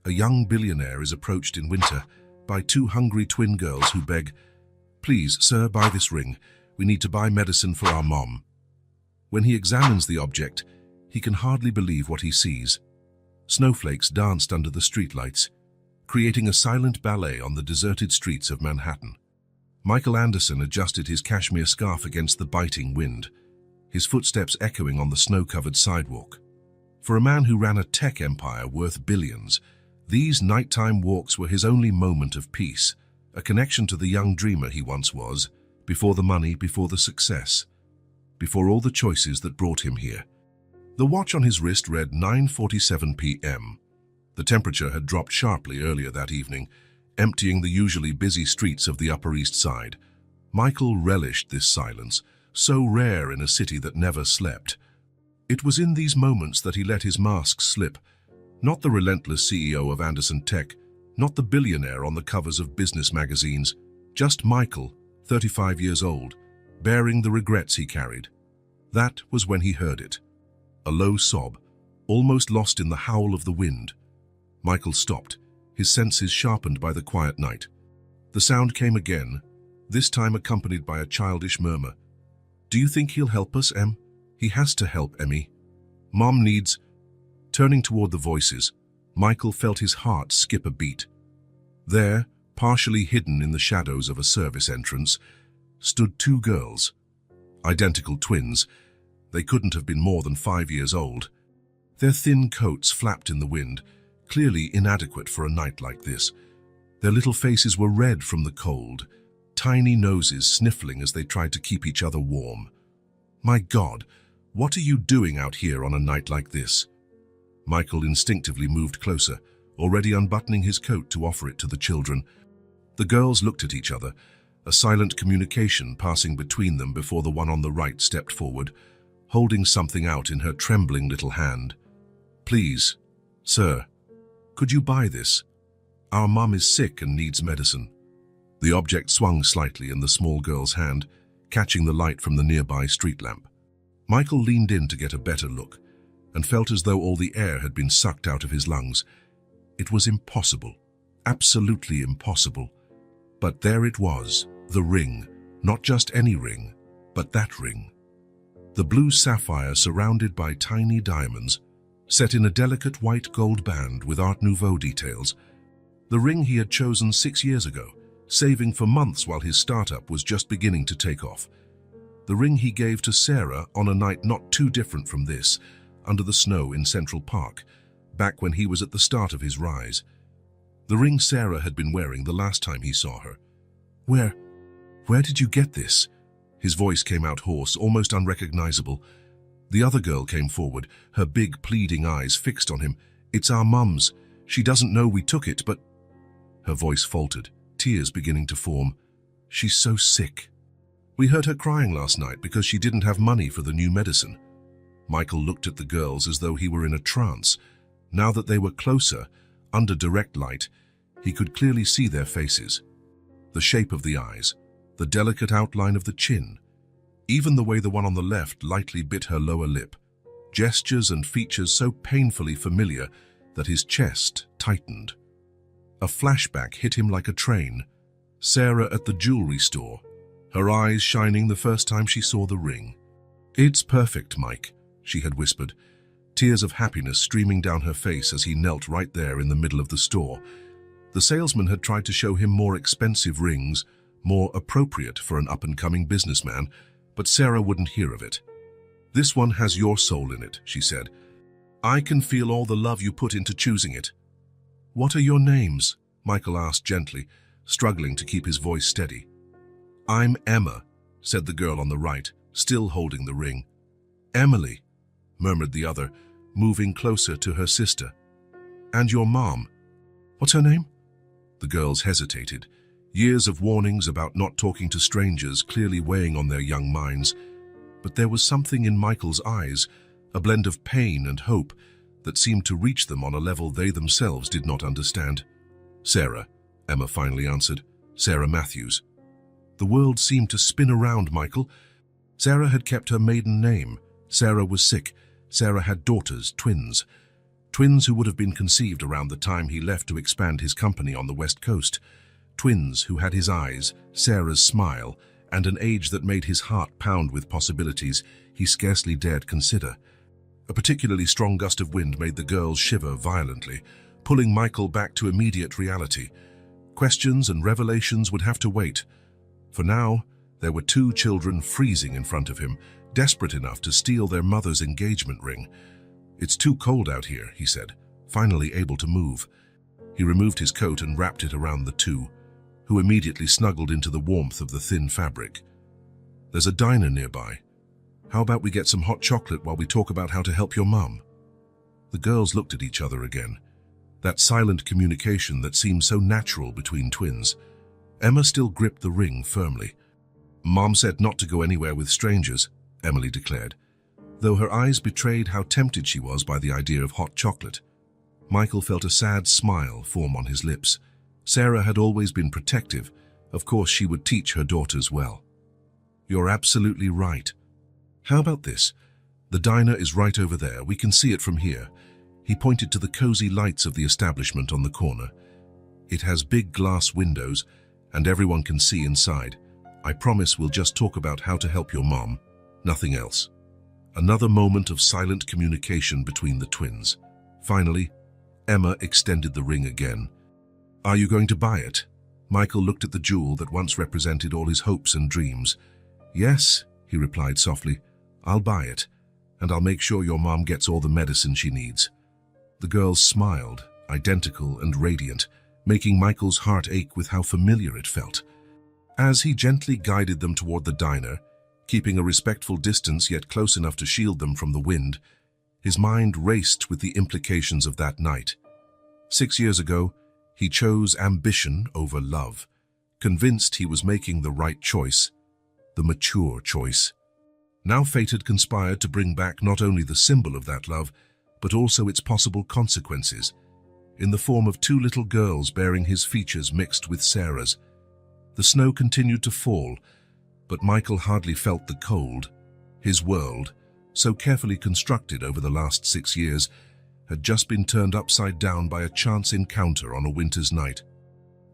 A young billionaire is approached in winter by two hungry twin girls who beg, "Please, sir, buy this ring. We need to buy medicine for our mom." When he examines the object, he can hardly believe what he sees. Snowflakes danced under the streetlights, creating a silent ballet on the deserted streets of Manhattan. Michael Anderson adjusted his cashmere scarf against the biting wind, his footsteps echoing on the snow-covered sidewalk. For a man who ran a tech empire worth billions, these nighttime walks were his only moment of peace, a connection to the young dreamer he once was, before the money, before the success, before all the choices that brought him here. The watch on his wrist read 9:47 p.m. The temperature had dropped sharply earlier that evening, emptying the usually busy streets of the Upper East Side. Michael relished this silence, so rare in a city that never slept. It was in these moments that he let his mask slip. Not the relentless CEO of Anderson Tech, not the billionaire on the covers of business magazines, just Michael, 35 years old, bearing the regrets he carried. That was when he heard it. A low sob, almost lost in the howl of the wind. Michael stopped, his senses sharpened by the quiet night. The sound came again, this time accompanied by a childish murmur. "Do you think he'll help us, Em? He has to help, Emmy. Mom needs—" Turning toward the voices, Michael felt his heart skip a beat. There, partially hidden in the shadows of a service entrance, stood two girls. Identical twins. They couldn't have been more than 5 years old. Their thin coats flapped in the wind, clearly inadequate for a night like this. Their little faces were red from the cold, tiny noses sniffling as they tried to keep each other warm. "My God, what are you doing out here on a night like this?" Michael instinctively moved closer, already unbuttoning his coat to offer it to the children. The girls looked at each other, a silent communication passing between them before the one on the right stepped forward, holding something out in her trembling little hand. "Please, sir, could you buy this? Our mom is sick and needs medicine." The object swung slightly in the small girl's hand, catching the light from the nearby street lamp. Michael leaned in to get a better look, and felt as though all the air had been sucked out of his lungs. It was impossible, absolutely impossible. But there it was, the ring, not just any ring, but that ring. The blue sapphire surrounded by tiny diamonds, set in a delicate white gold band with Art Nouveau details. The ring he had chosen 6 years ago, saving for months while his startup was just beginning to take off. The ring he gave to Sarah on a night not too different from this, under the snow in Central Park, back when he was at the start of his rise. The ring Sarah had been wearing the last time he saw her. Where did you get this?" His voice came out hoarse, almost unrecognizable. The other girl came forward, her big, pleading eyes fixed on him. "It's our mum's. She doesn't know we took it, but—" Her voice faltered, tears beginning to form. "She's so sick. We heard her crying last night because she didn't have money for the new medicine." Michael looked at the girls as though he were in a trance. Now that they were closer, under direct light, he could clearly see their faces. The shape of the eyes, the delicate outline of the chin, even the way the one on the left lightly bit her lower lip. Gestures and features so painfully familiar that his chest tightened. A flashback hit him like a train. Sarah at the jewelry store, her eyes shining the first time she saw the ring. "It's perfect, Mike," she had whispered, tears of happiness streaming down her face as he knelt right there in the middle of the store. The salesman had tried to show him more expensive rings, more appropriate for an up-and-coming businessman, but Sarah wouldn't hear of it. "This one has your soul in it," she said. "I can feel all the love you put into choosing it." "What are your names?" Michael asked gently, struggling to keep his voice steady. "I'm Emma," said the girl on the right, still holding the ring. "Emily," murmured the other, moving closer to her sister. "And your mom? What's her name?" The girls hesitated, years of warnings about not talking to strangers clearly weighing on their young minds. But there was something in Michael's eyes, a blend of pain and hope, that seemed to reach them on a level they themselves did not understand. "Sarah," Emma finally answered. "Sarah Matthews." The world seemed to spin around Michael. Sarah had kept her maiden name. Sarah was sick. Sarah had daughters, twins Twins who would have been conceived around the time he left to expand his company on the West Coast. Twins who had his eyes, Sarah's smile, and an age that made his heart pound with possibilities he scarcely dared consider. A particularly strong gust of wind made the girls shiver violently, pulling Michael back to immediate reality. Questions and revelations would have to wait. For now, there were two children freezing in front of him, desperate enough to steal their mother's engagement ring. "It's too cold out here," he said, finally able to move. He removed his coat and wrapped it around the two, who immediately snuggled into the warmth of the thin fabric. "There's a diner nearby. How about we get some hot chocolate while we talk about how to help your mum?" The girls looked at each other again. That silent communication that seemed so natural between twins. Emma still gripped the ring firmly. "Mom said not to go anywhere with strangers," Emily declared, though her eyes betrayed how tempted she was by the idea of hot chocolate. Michael felt a sad smile form on his lips. Sarah had always been protective. Of course, she would teach her daughters well. "You're absolutely right. How about this? The diner is right over there. We can see it from here." He pointed to the cozy lights of the establishment on the corner. "It has big glass windows, and everyone can see inside. I promise we'll just talk about how to help your mom, nothing else." Another moment of silent communication between the twins. Finally, Emma extended the ring again. "Are you going to buy it?" Michael looked at the jewel that once represented all his hopes and dreams. "Yes," he replied softly, "I'll buy it, and I'll make sure your mom gets all the medicine she needs." The girls smiled, identical and radiant, making Michael's heart ache with how familiar it felt. As he gently guided them toward the diner, keeping a respectful distance yet close enough to shield them from the wind, his mind raced with the implications of that night. 6 years ago, he chose ambition over love, convinced he was making the right choice, the mature choice. Now fate had conspired to bring back not only the symbol of that love, but also its possible consequences, in the form of two little girls bearing his features mixed with Sarah's. The snow continued to fall, but Michael hardly felt the cold. His world, so carefully constructed over the last 6 years, had just been turned upside down by a chance encounter on a winter's night.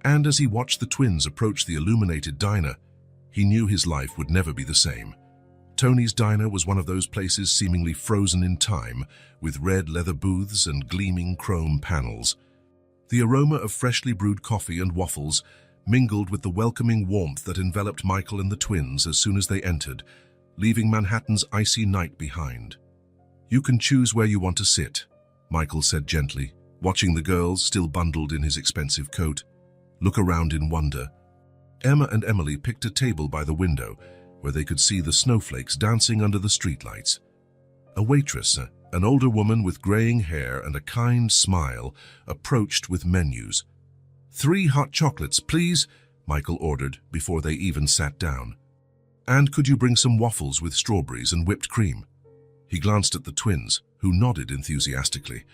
And as he watched the twins approach the illuminated diner, he knew his life would never be the same. Tony's diner was one of those places seemingly frozen in time, with red leather booths and gleaming chrome panels. The aroma of freshly brewed coffee and waffles mingled with the welcoming warmth that enveloped Michael and the twins as soon as they entered, leaving Manhattan's icy night behind. "You can choose where you want to sit," Michael said gently, watching the girls, still bundled in his expensive coat, look around in wonder. Emma and Emily picked a table by the window, where they could see the snowflakes dancing under the streetlights. A waitress, an older woman with graying hair and a kind smile, approached with menus. "3 hot chocolates, please," Michael ordered before they even sat down. "And could you bring some waffles with strawberries and whipped cream?" He glanced at the twins, who nodded enthusiastically.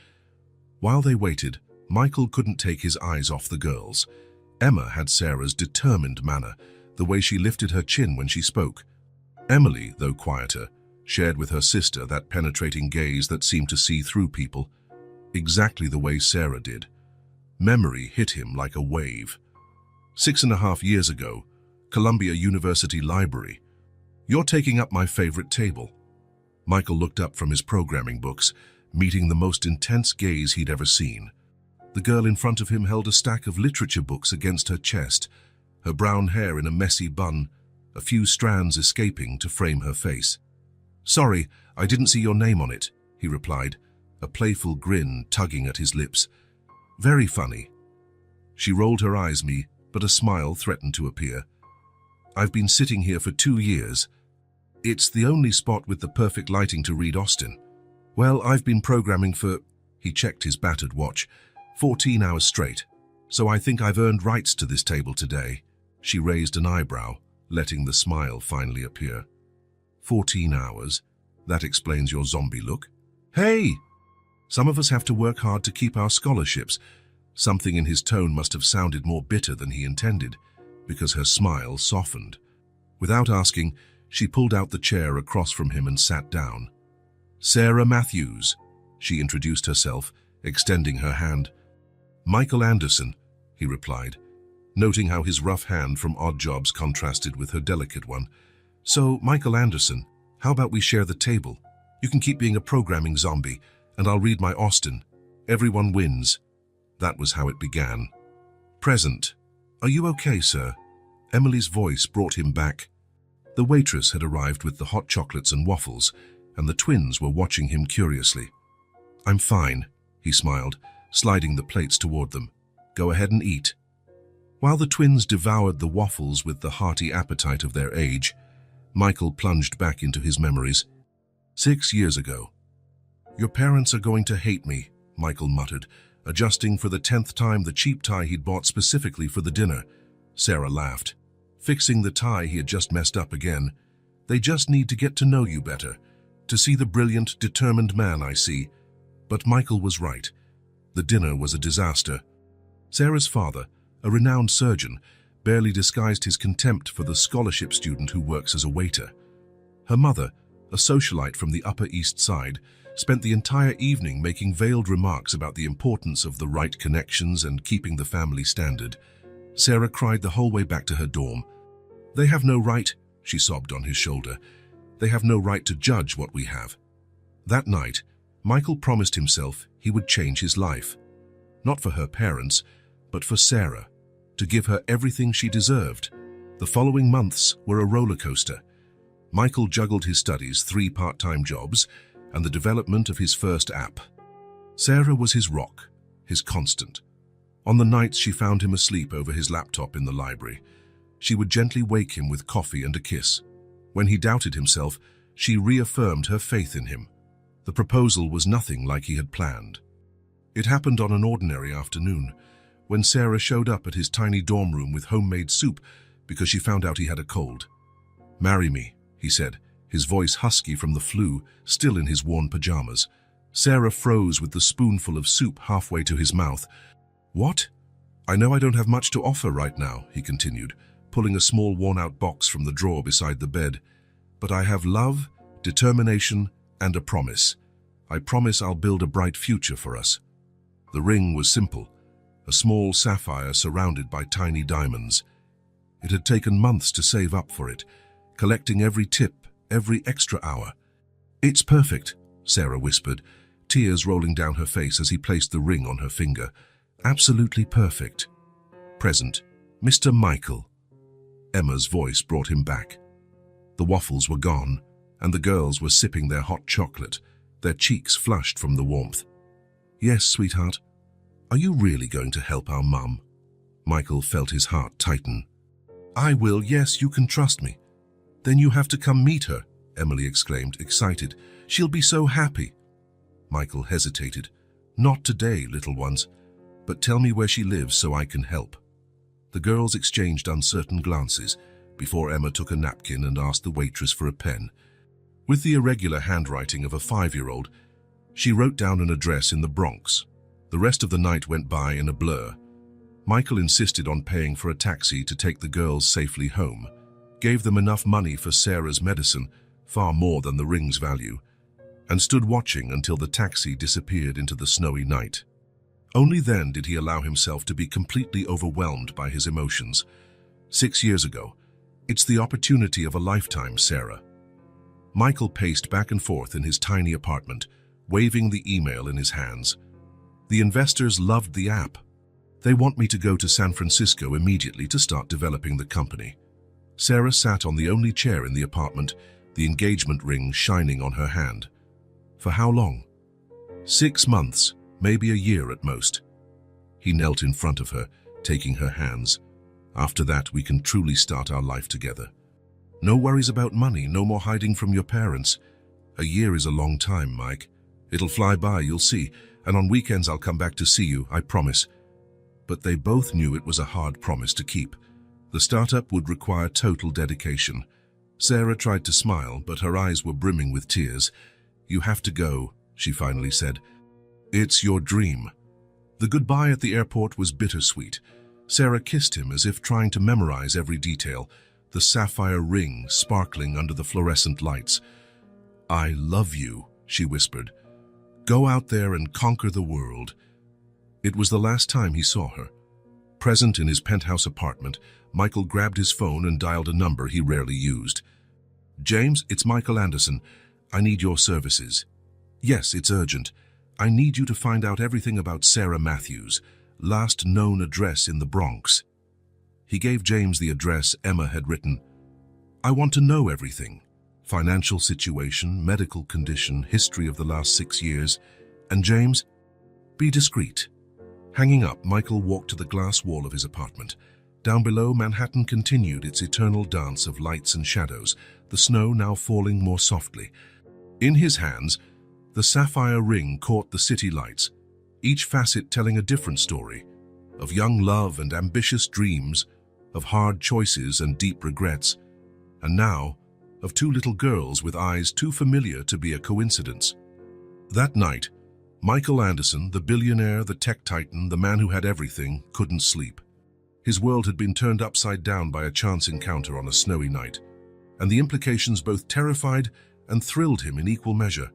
While they waited, Michael couldn't take his eyes off the girls. Emma had Sarah's determined manner, the way she lifted her chin when she spoke. Emily, though quieter, shared with her sister that penetrating gaze that seemed to see through people, exactly the way Sarah did. Memory hit him like a wave. 6.5 years ago, Columbia University Library. "You're taking up my favorite table." Michael looked up from his programming books, meeting the most intense gaze he'd ever seen. The girl in front of him held a stack of literature books against her chest, her brown hair in a messy bun, a few strands escaping to frame her face. "Sorry, I didn't see your name on it," he replied, a playful grin tugging at his lips. "Very funny." She rolled her eyes at me, but a smile threatened to appear. "I've been sitting here for 2 years. It's the only spot with the perfect lighting to read Austen. Well, I've been programming for," he checked his battered watch, 14 hours straight, "so I think I've earned rights to this table today." She raised an eyebrow, letting the smile finally appear. 14 hours? That explains your zombie look. "Hey! Some of us have to work hard to keep our scholarships." Something in his tone must have sounded more bitter than he intended, because her smile softened. Without asking, she pulled out the chair across from him and sat down. "Sarah Matthews," she introduced herself, extending her hand. "Michael Anderson," he replied, noting how his rough hand from odd jobs contrasted with her delicate one. "So, Michael Anderson, how about we share the table? You can keep being a programming zombie, and I'll read my Austen. Everyone wins." That was how it began. "Present. Are you okay, sir?" Emily's voice brought him back. The waitress had arrived with the hot chocolates and waffles, and the twins were watching him curiously. "I'm fine," he smiled, sliding the plates toward them. "Go ahead and eat." While the twins devoured the waffles with the hearty appetite of their age, Michael plunged back into his memories. 6 years ago. "Your parents are going to hate me," Michael muttered, adjusting for the 10th time the cheap tie he'd bought specifically for the dinner. Sarah laughed, fixing the tie he had just messed up again. "They just need to get to know you better, to see the brilliant, determined man I see." But Michael was right. The dinner was a disaster. Sarah's father, a renowned surgeon, barely disguised his contempt for the scholarship student who works as a waiter. Her mother, a socialite from the Upper East Side, spent the entire evening making veiled remarks about the importance of the right connections and keeping the family standard. Sarah cried the whole way back to her dorm. "They have no right," she sobbed on his shoulder. "They have no right to judge what we have." That night, Michael promised himself he would change his life. Not for her parents, but for Sarah, to give her everything she deserved. The following months were a roller coaster. Michael juggled his studies, 3 part-time jobs, and the development of his first app. Sarah was his rock, his constant. On the nights she found him asleep over his laptop in the library, she would gently wake him with coffee and a kiss. When he doubted himself, she reaffirmed her faith in him. The proposal was nothing like he had planned. It happened on an ordinary afternoon, when Sarah showed up at his tiny dorm room with homemade soup because she found out he had a cold. "Marry me," he said, his voice husky from the flu, still in his worn pajamas. Sarah froze with the spoonful of soup halfway to his mouth. "What? I know I don't have much to offer right now," he continued, pulling a small worn-out box from the drawer beside the bed. "But I have love, determination, and a promise. I promise I'll build a bright future for us." The ring was simple, a small sapphire surrounded by tiny diamonds. It had taken months to save up for it, collecting every tip, every extra hour. "It's perfect," Sarah whispered, tears rolling down her face as he placed the ring on her finger. "Absolutely perfect." "Present, Mr. Michael." Emma's voice brought him back. The waffles were gone, and the girls were sipping their hot chocolate, their cheeks flushed from the warmth. "Yes, sweetheart. Are you really going to help our mum?" Michael felt his heart tighten. "I will, yes, you can trust me." "Then you have to come meet her," Emily exclaimed, excited. "She'll be so happy." Michael hesitated. "Not today, little ones, but tell me where she lives so I can help." The girls exchanged uncertain glances before Emma took a napkin and asked the waitress for a pen. With the irregular handwriting of a 5-year-old, she wrote down an address in the Bronx. The rest of the night went by in a blur. Michael insisted on paying for a taxi to take the girls safely home, gave them enough money for Sarah's medicine, far more than the ring's value, and stood watching until the taxi disappeared into the snowy night. Only then did he allow himself to be completely overwhelmed by his emotions. 6 years ago, it's the opportunity of a lifetime, Sarah. Michael paced back and forth in his tiny apartment, waving the email in his hands. The investors loved the app. They want me to go to San Francisco immediately to start developing the company. Sarah sat on the only chair in the apartment, the engagement ring shining on her hand. For how long? 6 months, maybe a year at most. He knelt in front of her, taking her hands. After that, we can truly start our life together. No worries about money, no more hiding from your parents. A year is a long time, Mike. It'll fly by, you'll see, and on weekends I'll come back to see you, I promise. But they both knew it was a hard promise to keep. The startup would require total dedication. Sarah tried to smile, but her eyes were brimming with tears. "You have to go," she finally said. "It's your dream." The goodbye at the airport was bittersweet. Sarah kissed him as if trying to memorize every detail, the sapphire ring sparkling under the fluorescent lights. "I love you," she whispered. Go out there and conquer the world. It was the last time he saw her. Present in his penthouse apartment, Michael grabbed his phone and dialed a number he rarely used. "James, it's Michael Anderson. I need your services." "Yes, it's urgent. I need you to find out everything about Sarah Matthews, last known address in the Bronx." He gave James the address Emma had written. "I want to know everything. Financial situation, medical condition, history of the last 6 years. And James, be discreet." Hanging up, Michael walked to the glass wall of his apartment. Down below, Manhattan continued its eternal dance of lights and shadows, the snow now falling more softly. In his hands, the sapphire ring caught the city lights, each facet telling a different story, of young love and ambitious dreams, of hard choices and deep regrets, and now, of two little girls with eyes too familiar to be a coincidence. That night, Michael Anderson, the billionaire, the tech titan, the man who had everything, couldn't sleep. His world had been turned upside down by a chance encounter on a snowy night, and the implications both terrified and thrilled him in equal measure.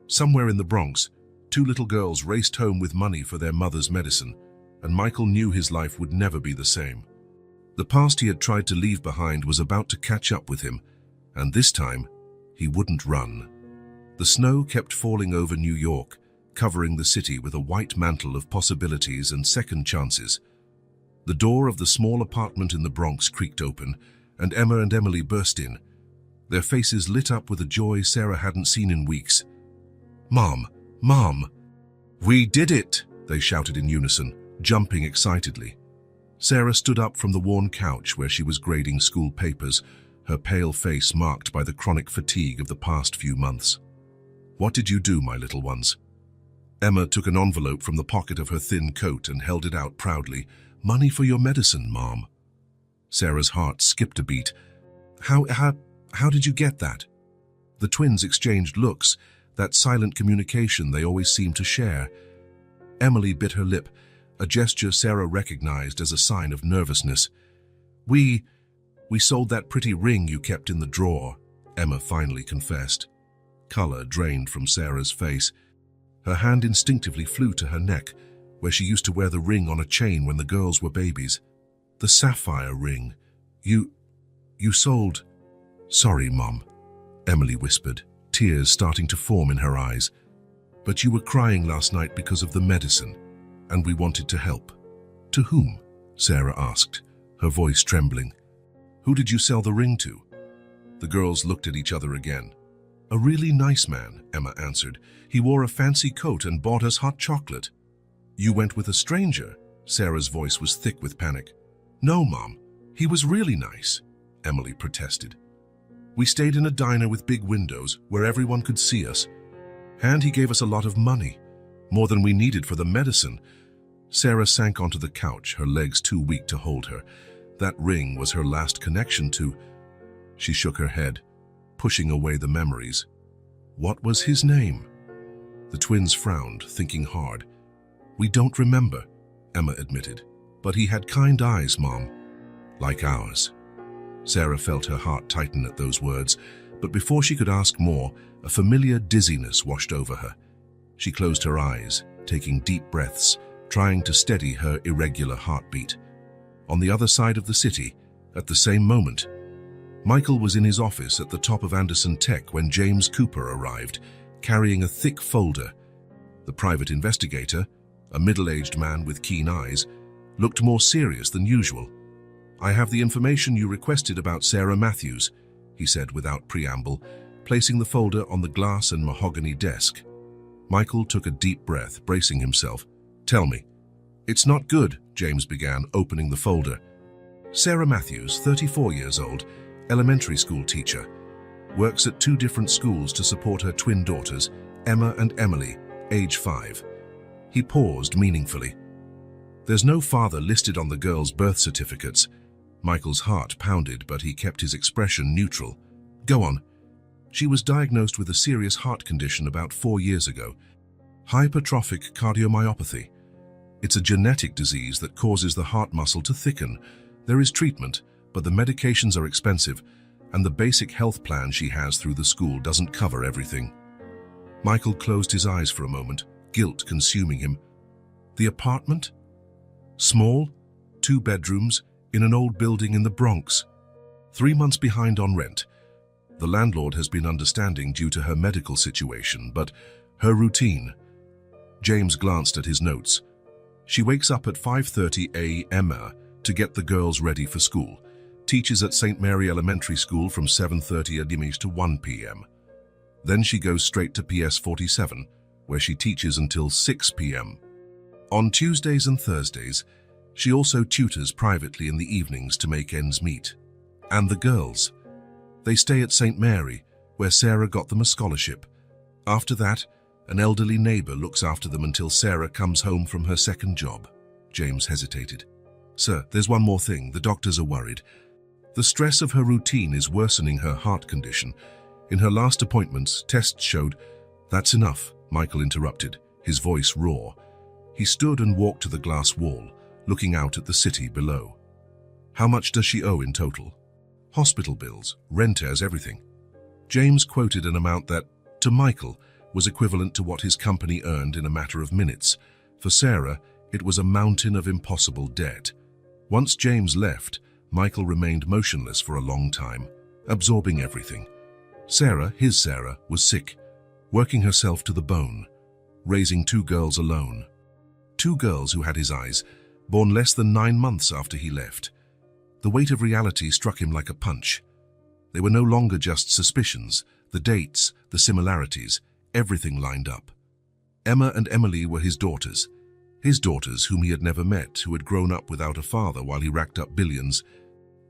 Somewhere in the Bronx, two little girls raced home with money for their mother's medicine, and Michael knew his life would never be the same. The past he had tried to leave behind was about to catch up with him, and this time, he wouldn't run. The snow kept falling over New York, covering the city with a white mantle of possibilities and second chances. The door of the small apartment in the Bronx creaked open, and Emma and Emily burst in, their faces lit up with a joy Sarah hadn't seen in weeks. "Mom! Mom! We did it!" they shouted in unison, jumping excitedly. Sarah stood up from the worn couch where she was grading school papers, her pale face marked by the chronic fatigue of the past few months. "What did you do, my little ones?" Emma took an envelope from the pocket of her thin coat and held it out proudly. "Money for your medicine, Mom." Sarah's heart skipped a beat. How did you get that?" The twins exchanged looks, that silent communication they always seemed to share. Emily bit her lip, a gesture Sarah recognized as a sign of nervousness. We sold that pretty ring you kept in the drawer," Emma finally confessed. Color drained from Sarah's face. Her hand instinctively flew to her neck, where she used to wear the ring on a chain when the girls were babies. "The sapphire ring. You sold—" "Sorry, Mom," Emily whispered, tears starting to form in her eyes. "But you were crying last night because of the medicine, and we wanted to help." "To whom?" Sarah asked, her voice trembling. "Who did you sell the ring to?" The girls looked at each other again. "A really nice man," Emma answered. "He wore a fancy coat and bought us hot chocolate." "You went with a stranger?" Sarah's voice was thick with panic. "No, Mom. He was really nice," Emily protested. "We stayed in a diner with big windows where everyone could see us. And he gave us a lot of money, more than we needed for the medicine." Sarah sank onto the couch, her legs too weak to hold her. That ring was her last connection to... She shook her head, pushing away the memories. What was his name? The twins frowned, thinking hard. "We don't remember," Emma admitted. "But he had kind eyes, Mom. Like ours." Sarah felt her heart tighten at those words, but before she could ask more, a familiar dizziness washed over her. She closed her eyes, taking deep breaths, trying to steady her irregular heartbeat. On the other side of the city, at the same moment, Michael was in his office at the top of Anderson Tech when James Cooper arrived, carrying a thick folder. The private investigator, a middle-aged man with keen eyes, looked more serious than usual. "I have the information you requested about Sarah Matthews," he said without preamble, placing the folder on the glass and mahogany desk. Michael took a deep breath, bracing himself. "Tell me." "It's not good," James began, opening the folder. "Sarah Matthews, 34 years old, elementary school teacher. Works at 2 different schools to support her twin daughters, Emma and Emily, age 5. He paused meaningfully. "There's no father listed on the girls' birth certificates." Michael's heart pounded, but he kept his expression neutral. "Go on." "She was diagnosed with a serious heart condition about 4 years ago. Hypertrophic cardiomyopathy. It's a genetic disease that causes the heart muscle to thicken. There is treatment, but the medications are expensive, and the basic health plan she has through the school doesn't cover everything." Michael closed his eyes for a moment, guilt consuming him. The apartment? Small, 2 bedrooms, in an old building in the Bronx. 3 months behind on rent. The landlord has been understanding due to her medical situation, but her routine. James glanced at his notes. She wakes up at 5:30 a.m. to get the girls ready for school. Teaches at St. Mary Elementary School from 7:30 a.m. to 1 p.m. Then she goes straight to PS 47, where she teaches until 6 p.m. On Tuesdays and Thursdays, she also tutors privately in the evenings to make ends meet. And the girls. They stay at St. Mary, where Sarah got them a scholarship. After that, an elderly neighbor looks after them until Sarah comes home from her second job. James hesitated. Sir, there's one more thing. The doctors are worried. The stress of her routine is worsening her heart condition. In her last appointments, tests showed... That's enough, Michael interrupted, his voice raw. He stood and walked to the glass wall, looking out at the city below. How much does she owe in total? Hospital bills, renters, everything. James quoted an amount that, to Michael, was equivalent to what his company earned in a matter of minutes. For Sarah, it was a mountain of impossible debt. Once James left, Michael remained motionless for a long time, absorbing everything. Sarah, his Sarah, was sick, working herself to the bone, raising 2 girls alone. 2 girls who had his eyes, born less than 9 months after he left. The weight of reality struck him like a punch. They were no longer just suspicions. The dates, the similarities, everything lined up. Emma and Emily were his daughters whom he had never met, who had grown up without a father while he racked up billions.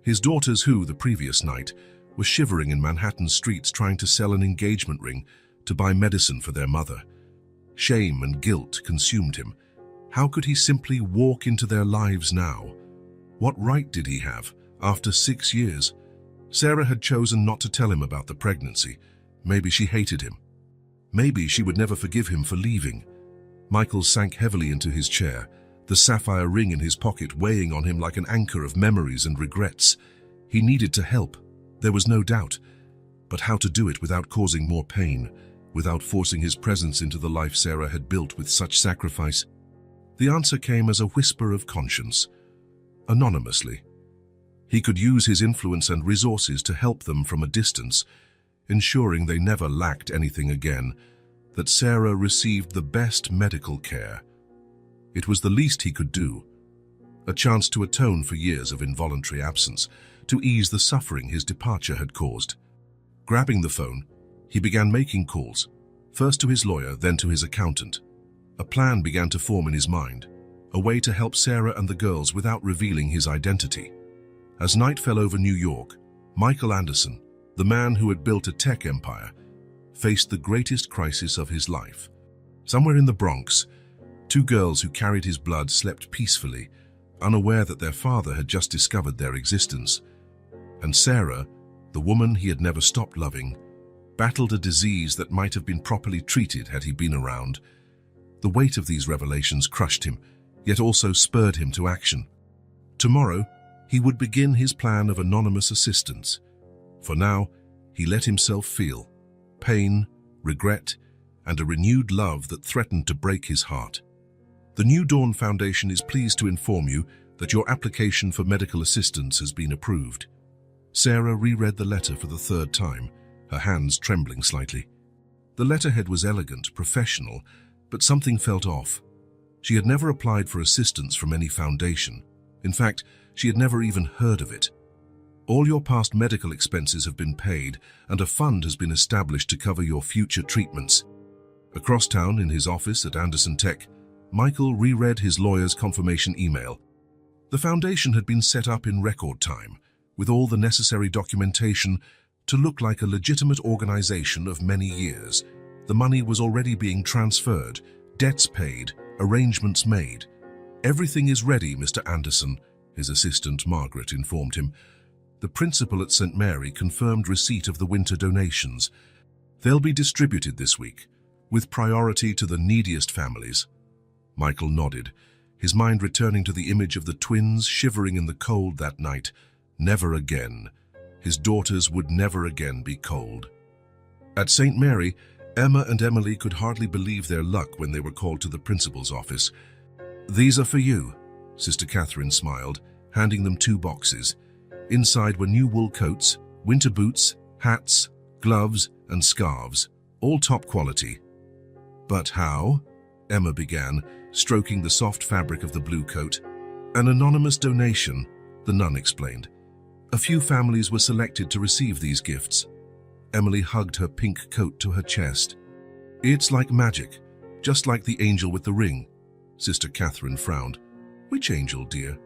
His daughters who, the previous night, were shivering in Manhattan streets trying to sell an engagement ring to buy medicine for their mother. Shame and guilt consumed him. How could he simply walk into their lives now? What right did he have, after 6 years? Sarah had chosen not to tell him about the pregnancy. Maybe she hated him. Maybe she would never forgive him for leaving. Michael sank heavily into his chair, the sapphire ring in his pocket weighing on him like an anchor of memories and regrets. He needed to help, there was no doubt. But how to do it without causing more pain, without forcing his presence into the life Sarah had built with such sacrifice? The answer came as a whisper of conscience, anonymously. He could use his influence and resources to help them from a distance, ensuring they never lacked anything again, that Sarah received the best medical care. It was the least he could do, a chance to atone for years of involuntary absence, to ease the suffering his departure had caused. Grabbing the phone, he began making calls, first to his lawyer, then to his accountant. A plan began to form in his mind, a way to help Sarah and the girls without revealing his identity. As night fell over New York, Michael Anderson, the man who had built a tech empire, faced the greatest crisis of his life. Somewhere in the Bronx, 2 girls who carried his blood slept peacefully, unaware that their father had just discovered their existence. And Sarah, the woman he had never stopped loving, battled a disease that might have been properly treated had he been around. The weight of these revelations crushed him, yet also spurred him to action. Tomorrow, he would begin his plan of anonymous assistance. For now, he let himself feel pain, regret, and a renewed love that threatened to break his heart. The New Dawn Foundation is pleased to inform you that your application for medical assistance has been approved. Sarah reread the letter for the 3rd time, her hands trembling slightly. The letterhead was elegant, professional, but something felt off. She had never applied for assistance from any foundation. In fact, she had never even heard of it. All your past medical expenses have been paid, and a fund has been established to cover your future treatments. Across town, in his office at Anderson Tech, Michael reread his lawyer's confirmation email. The foundation had been set up in record time, with all the necessary documentation to look like a legitimate organization of many years. The money was already being transferred, debts paid, arrangements made. Everything is ready, Mr. Anderson, his assistant Margaret informed him. The principal at St. Mary confirmed receipt of the winter donations. They'll be distributed this week, with priority to the neediest families. Michael nodded, his mind returning to the image of the twins shivering in the cold that night. Never again. His daughters would never again be cold. At St. Mary, Emma and Emily could hardly believe their luck when they were called to the principal's office. "These are for you," Sister Catherine smiled, handing them 2 boxes. Inside were new wool coats, winter boots, hats, gloves, and scarves, all top quality. "But how?" Emma began, stroking the soft fabric of the blue coat. "An anonymous donation," the nun explained. "A few families were selected to receive these gifts." Emily hugged her pink coat to her chest. "It's like magic, just like the angel with the ring." Sister Catherine frowned. "Which angel, dear?"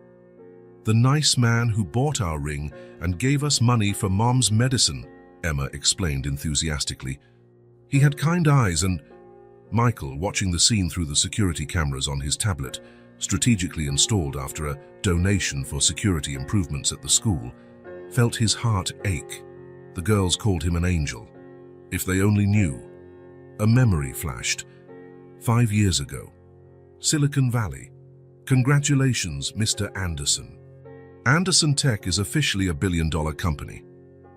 "The nice man who bought our ring and gave us money for Mom's medicine," Emma explained enthusiastically. "He had kind eyes and—" Michael, watching the scene through the security cameras on his tablet, strategically installed after a donation for security improvements at the school, felt his heart ache. The girls called him an angel. If they only knew. A memory flashed. 5 years ago. Silicon Valley. "Congratulations, Mr. Anderson. Anderson Tech is officially a billion-dollar company."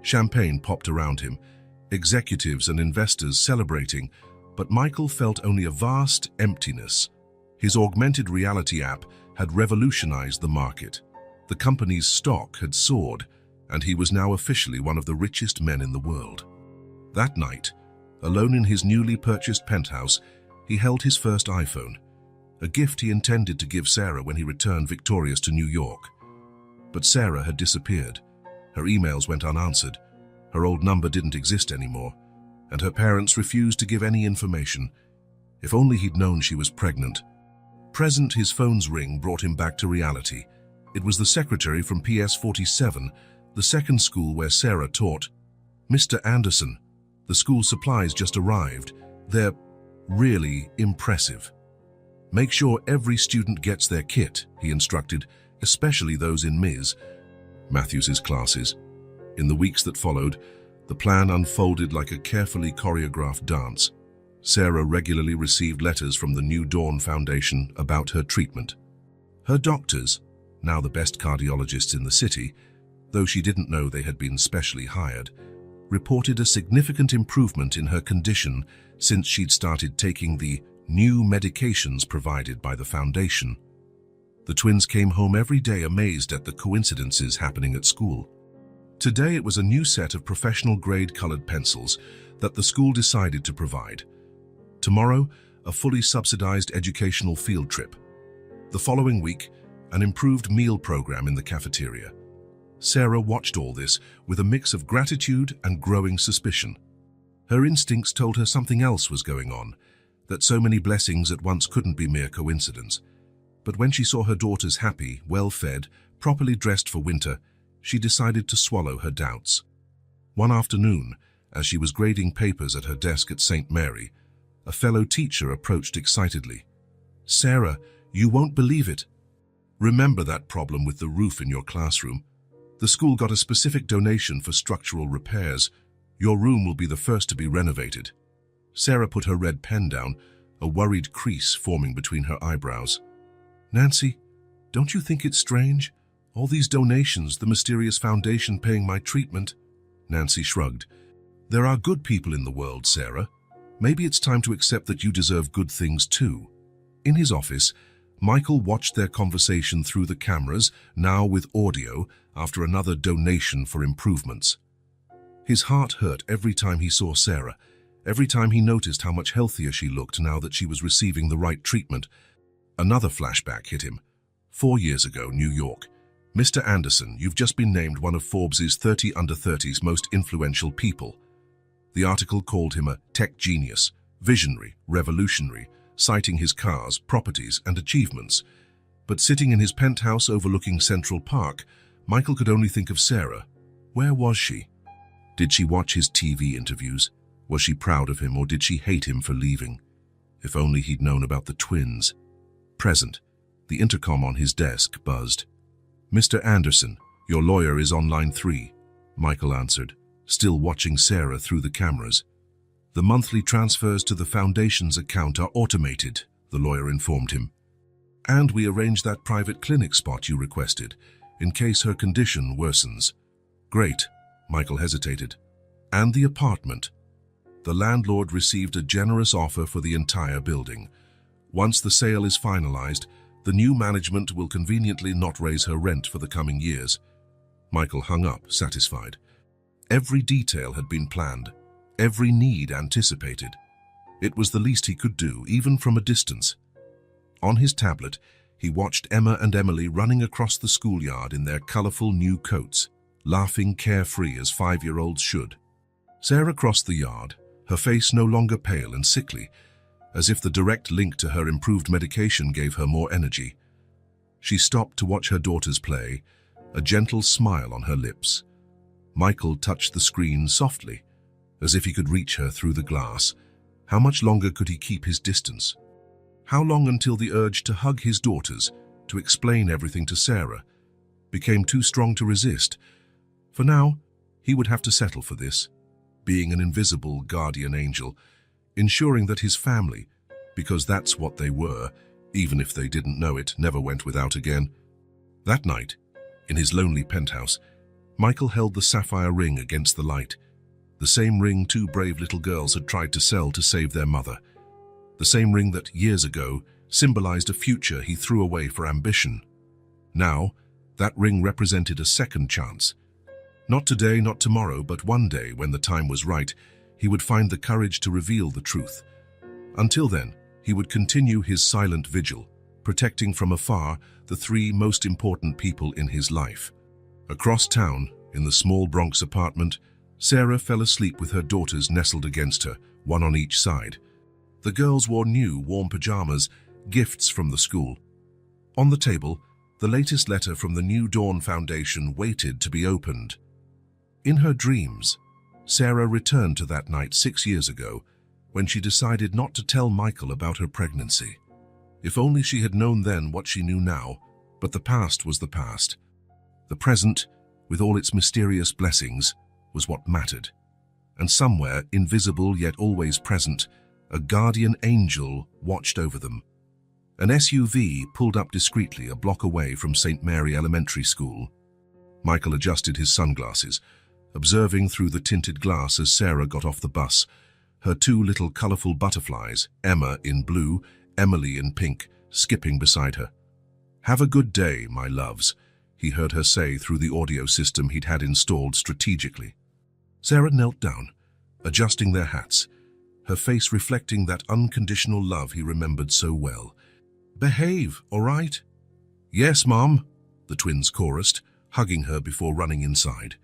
Champagne popped around him, executives and investors celebrating, but Michael felt only a vast emptiness. His augmented reality app had revolutionized the market. The company's stock had soared, and he was now officially one of the richest men in the world. That night, alone in his newly purchased penthouse, he held his first iPhone, a gift he intended to give Sarah when he returned victorious to New York. But Sarah had disappeared. Her emails went unanswered, her old number didn't exist anymore, and her parents refused to give any information. If only he'd known she was pregnant. Present, his phone's ring brought him back to reality. It was the secretary from PS 47, the second school where Sarah taught. "Mr. Anderson, the school supplies just arrived. They're really impressive. Make sure every student gets their kit," he instructed, especially those in Ms. Matthews's classes. In the weeks that followed, the plan unfolded like a carefully choreographed dance. Sarah regularly received letters from the New Dawn Foundation about her treatment. Her doctors, now the best cardiologists in the city, though she didn't know they had been specially hired, reported a significant improvement in her condition since she'd started taking the new medications provided by the foundation. The twins came home every day amazed at the coincidences happening at school. Today it was a new set of professional-grade colored pencils that the school decided to provide. Tomorrow, a fully subsidized educational field trip. The following week, an improved meal program in the cafeteria. Sarah watched all this with a mix of gratitude and growing suspicion. Her instincts told her something else was going on, that so many blessings at once couldn't be mere coincidence. But when she saw her daughters happy, well-fed, properly dressed for winter, she decided to swallow her doubts. One afternoon, as she was grading papers at her desk at St. Mary, a fellow teacher approached excitedly. "Sarah, you won't believe it. Remember that problem with the roof in your classroom? The school got a specific donation for structural repairs. Your room will be the first to be renovated." Sarah put her red pen down, a worried crease forming between her eyebrows. "Nancy, don't you think it's strange? All these donations, the mysterious foundation paying my treatment." Nancy shrugged. "There are good people in the world, Sarah. Maybe it's time to accept that you deserve good things too." In his office, Michael watched their conversation through the cameras, now with audio, after another donation for improvements. His heart hurt every time he saw Sarah, every time he noticed how much healthier she looked now that she was receiving the right treatment. Another flashback hit him. 4 years ago, New York. "Mr. Anderson, you've just been named one of Forbes's 30 under 30's most influential people." The article called him a tech genius, visionary, revolutionary, citing his cars, properties, and achievements. But sitting in his penthouse overlooking Central Park, Michael could only think of Sarah. Where was she? Did she watch his TV interviews? Was she proud of him, or did she hate him for leaving? If only he'd known about the twins. Present. The intercom on his desk buzzed. "Mr. Anderson, your lawyer is on line 3, Michael answered, still watching Sarah through the cameras. "The monthly transfers to the foundation's account are automated," the lawyer informed him. "And we arranged that private clinic spot you requested, in case her condition worsens." "Great," Michael hesitated. "And the apartment?" The landlord received a generous offer for the entire building. Once the sale is finalized, the new management will conveniently not raise her rent for the coming years. Michael hung up, satisfied. Every detail had been planned, every need anticipated. It was the least he could do, even from a distance. On his tablet, he watched Emma and Emily running across the schoolyard in their colorful new coats, laughing carefree as 5-year-olds should. Sarah crossed the yard, her face no longer pale and sickly, as if the direct link to her improved medication gave her more energy. She stopped to watch her daughters play, a gentle smile on her lips. Michael touched the screen softly, as if he could reach her through the glass. How much longer could he keep his distance? How long until the urge to hug his daughters, to explain everything to Sarah, became too strong to resist? For now, he would have to settle for this, being an invisible guardian angel, ensuring that his family, because that's what they were, even if they didn't know it, never went without again. That night, in his lonely penthouse, Michael held the sapphire ring against the light, the same ring 2 brave little girls had tried to sell to save their mother, the same ring that, years ago, symbolized a future he threw away for ambition. Now, that ring represented a second chance. Not today, not tomorrow, but one day, when the time was right, he would find the courage to reveal the truth. Until then, he would continue his silent vigil, protecting from afar the 3 most important people in his life. Across town, in the small Bronx apartment, Sarah fell asleep with her daughters nestled against her, one on each side. The girls wore new, warm pajamas, gifts from the school. On the table, the latest letter from the New Dawn Foundation waited to be opened. In her dreams, Sarah returned to that night 6 years ago, when she decided not to tell Michael about her pregnancy. If only she had known then what she knew now, but the past was the past. The present, with all its mysterious blessings, was what mattered. And somewhere, invisible yet always present, a guardian angel watched over them. An SUV pulled up discreetly a block away from St. Mary Elementary School. Michael adjusted his sunglasses, observing through the tinted glass as Sarah got off the bus, her 2 little colorful butterflies, Emma in blue, Emily in pink, skipping beside her. "Have a good day, my loves," he heard her say through the audio system he'd had installed strategically. Sarah knelt down, adjusting their hats, her face reflecting that unconditional love he remembered so well. "Behave, all right?" "Yes, Mom," the twins chorused, hugging her before running inside.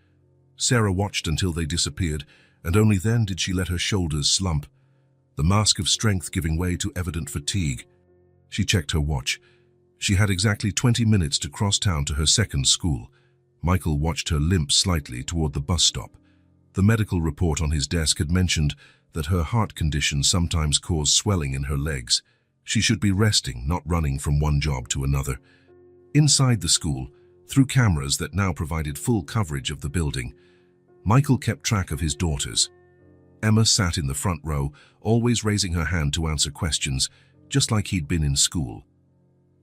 Sarah watched until they disappeared, and only then did she let her shoulders slump, the mask of strength giving way to evident fatigue. She checked her watch. She had exactly 20 minutes to cross town to her second school. Michael watched her limp slightly toward the bus stop. The medical report on his desk had mentioned that her heart condition sometimes caused swelling in her legs. She should be resting, not running from one job to another. Inside the school, through cameras that now provided full coverage of the building, Michael kept track of his daughters. Emma sat in the front row, always raising her hand to answer questions, just like he'd been in school.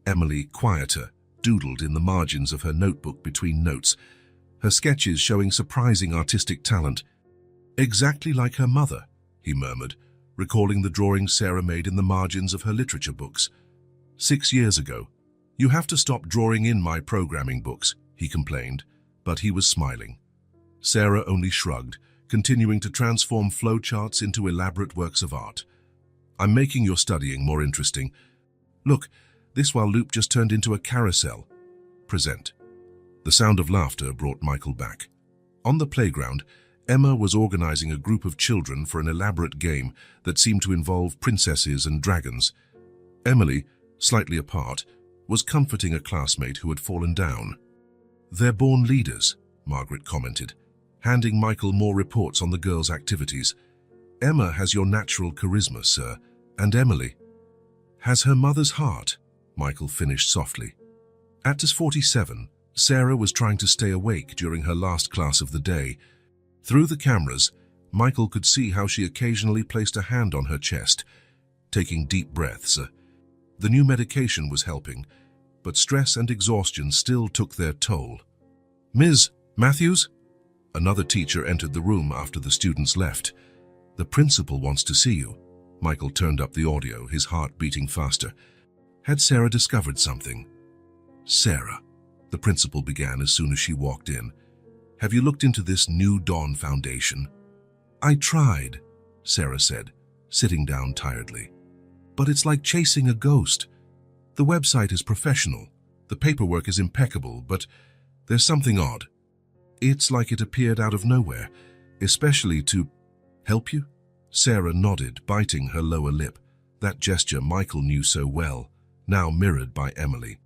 Emily, quieter, doodled in the margins of her notebook between notes, her sketches showing surprising artistic talent. "Exactly like her mother," he murmured, recalling the drawings Sarah made in the margins of her literature books. 6 years ago. "You have to stop drawing in my programming books," he complained, but he was smiling. Sarah only shrugged, continuing to transform flowcharts into elaborate works of art. "I'm making your studying more interesting. Look, this while loop just turned into a carousel. Present." The sound of laughter brought Michael back. On the playground, Emma was organizing a group of children for an elaborate game that seemed to involve princesses and dragons. Emily, slightly apart, was comforting a classmate who had fallen down. "They're born leaders," Margaret commented, handing Michael more reports on the girls' activities. "Emma has your natural charisma, sir, and Emily has her mother's heart," Michael finished softly. At 47, Sarah was trying to stay awake during her last class of the day. Through the cameras, Michael could see how she occasionally placed a hand on her chest, taking deep breaths. The new medication was helping, but stress and exhaustion still took their toll. "Ms. Matthews?" Another teacher entered the room after the students left. "The principal wants to see you." Michael turned up the audio, his heart beating faster. Had Sarah discovered something? "Sarah," the principal began as soon as she walked in, "have you looked into this New Dawn Foundation?" "I tried," Sarah said, sitting down tiredly. "But it's like chasing a ghost. The website is professional, the paperwork is impeccable, but there's something odd. It's like it appeared out of nowhere, especially to—" "Help you?" Sarah nodded, biting her lower lip. That gesture Michael knew so well, now mirrored by Emily.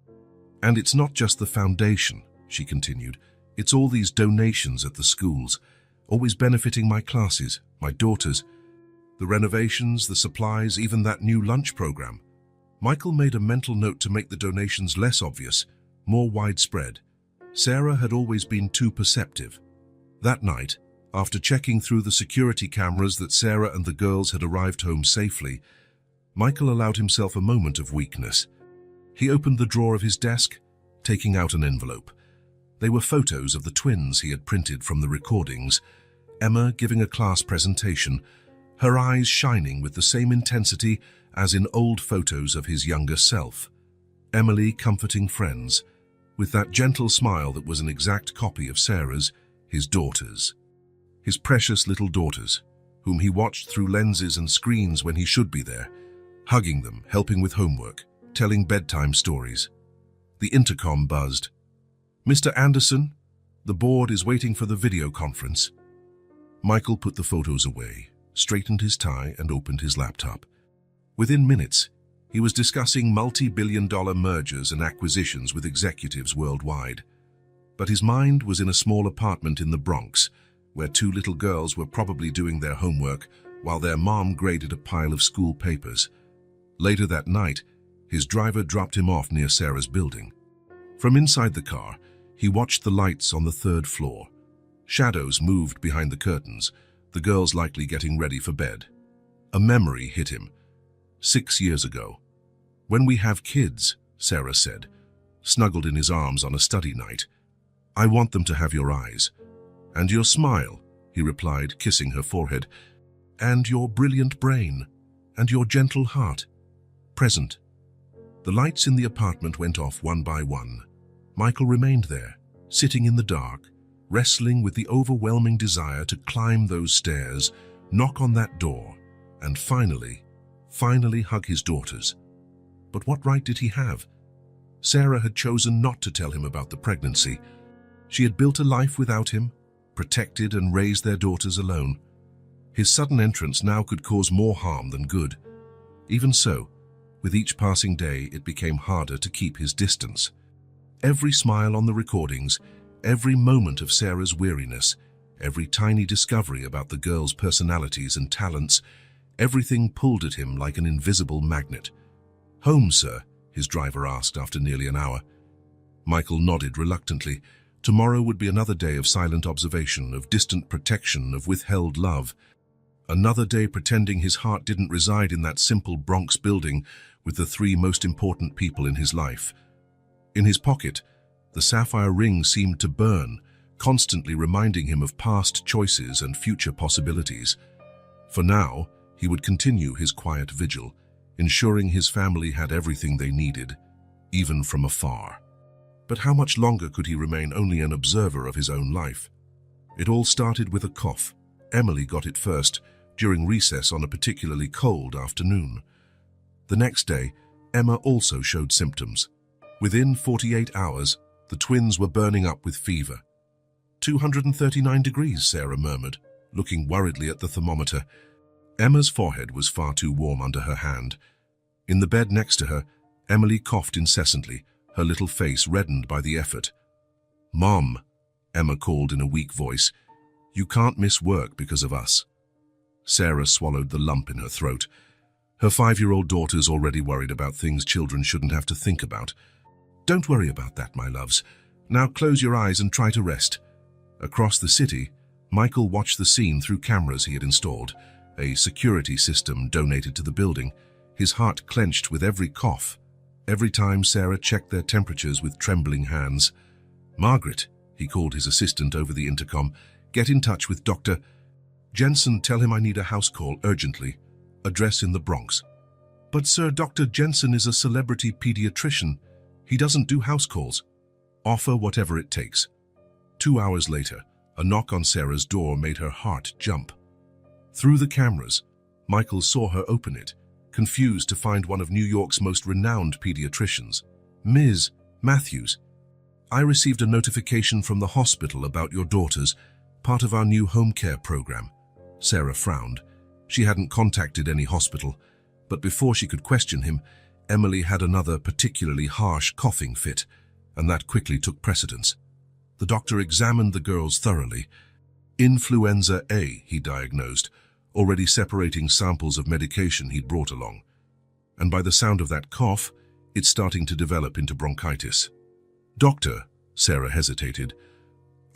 "And it's not just the foundation," she continued. "It's all these donations at the schools, always benefiting my classes, my daughters. The renovations, the supplies, even that new lunch program." Michael made a mental note to make the donations less obvious, more widespread. Sarah had always been too perceptive. That night, after checking through the security cameras that Sarah and the girls had arrived home safely, Michael allowed himself a moment of weakness. He opened the drawer of his desk, taking out an envelope. They were photos of the twins he had printed from the recordings. Emma giving a class presentation, her eyes shining with the same intensity as in old photos of his younger self. Emily comforting friends, with that gentle smile that was an exact copy of Sarah's, his daughters. His precious little daughters, whom he watched through lenses and screens when he should be there, hugging them, helping with homework, telling bedtime stories. The intercom buzzed. "Mr. Anderson, the board is waiting for the video conference." Michael put the photos away, straightened his tie, and opened his laptop. Within minutes, he was discussing multi-billion-dollar mergers and acquisitions with executives worldwide. But his mind was in a small apartment in the Bronx, where two little girls were probably doing their homework while their mom graded a pile of school papers. Later that night, his driver dropped him off near Sarah's building. From inside the car, he watched the lights on the third floor. Shadows moved behind the curtains, the girls likely getting ready for bed. A memory hit him. 6 years ago. "When we have kids," Sarah said, snuggled in his arms on a study night, "I want them to have your eyes. And your smile," he replied, kissing her forehead. "And your brilliant brain. And your gentle heart. Present." The lights in the apartment went off one by one. Michael remained there, sitting in the dark, wrestling with the overwhelming desire to climb those stairs, knock on that door, and finally hug his daughters. But what right did he have? Sarah had chosen not to tell him about the pregnancy. She had built a life without him, protected and raised their daughters alone. His sudden entrance now could cause more harm than good. Even so, with each passing day, it became harder to keep his distance. Every smile on the recordings, every moment of Sarah's weariness, every tiny discovery about the girls' personalities and talents, everything pulled at him like an invisible magnet. "Home, sir?" his driver asked after nearly an hour. Michael nodded reluctantly. Tomorrow would be another day of silent observation, of distant protection, of withheld love. Another day pretending his heart didn't reside in that simple Bronx building with the 3 most important people in his life. In his pocket, the sapphire ring seemed to burn, constantly reminding him of past choices and future possibilities. For now, he would continue his quiet vigil, ensuring his family had everything they needed, even from afar. But how much longer could he remain only an observer of his own life? It all started with a cough. Emily got it first, during recess on a particularly cold afternoon. The next day, Emma also showed symptoms. Within 48 hours, the twins were burning up with fever. 239 degrees, Sarah murmured, looking worriedly at the thermometer. Emma's forehead was far too warm under her hand. In the bed next to her, Emily coughed incessantly, her little face reddened by the effort. "Mom," Emma called in a weak voice, "you can't miss work because of us." Sarah swallowed the lump in her throat. Her 5-year-old daughter's already worried about things children shouldn't have to think about. "Don't worry about that, my loves. Now close your eyes and try to rest." Across the city, Michael watched the scene through cameras he had installed, a security system donated to the building. His heart clenched with every cough, every time Sarah checked their temperatures with trembling hands. "Margaret," he called his assistant over the intercom, "get in touch with Dr. Jensen, tell him I need a house call urgently. Address in the Bronx. But sir, Dr. Jensen is a celebrity pediatrician. He doesn't do house calls. Offer whatever it takes. 2 hours later, a knock on Sarah's door made her heart jump. Through the cameras, Michael saw her open it, confused to find one of New York's most renowned pediatricians. Ms. Matthews, I received a notification from the hospital about your daughters, part of our new home care program. Sarah frowned. She hadn't contacted any hospital, but before she could question him, Emily had another particularly harsh coughing fit, and that quickly took precedence. The doctor examined the girls thoroughly. Influenza A, he diagnosed, already separating samples of medication he'd brought along. And by the sound of that cough, it's starting to develop into bronchitis. Doctor, Sarah hesitated.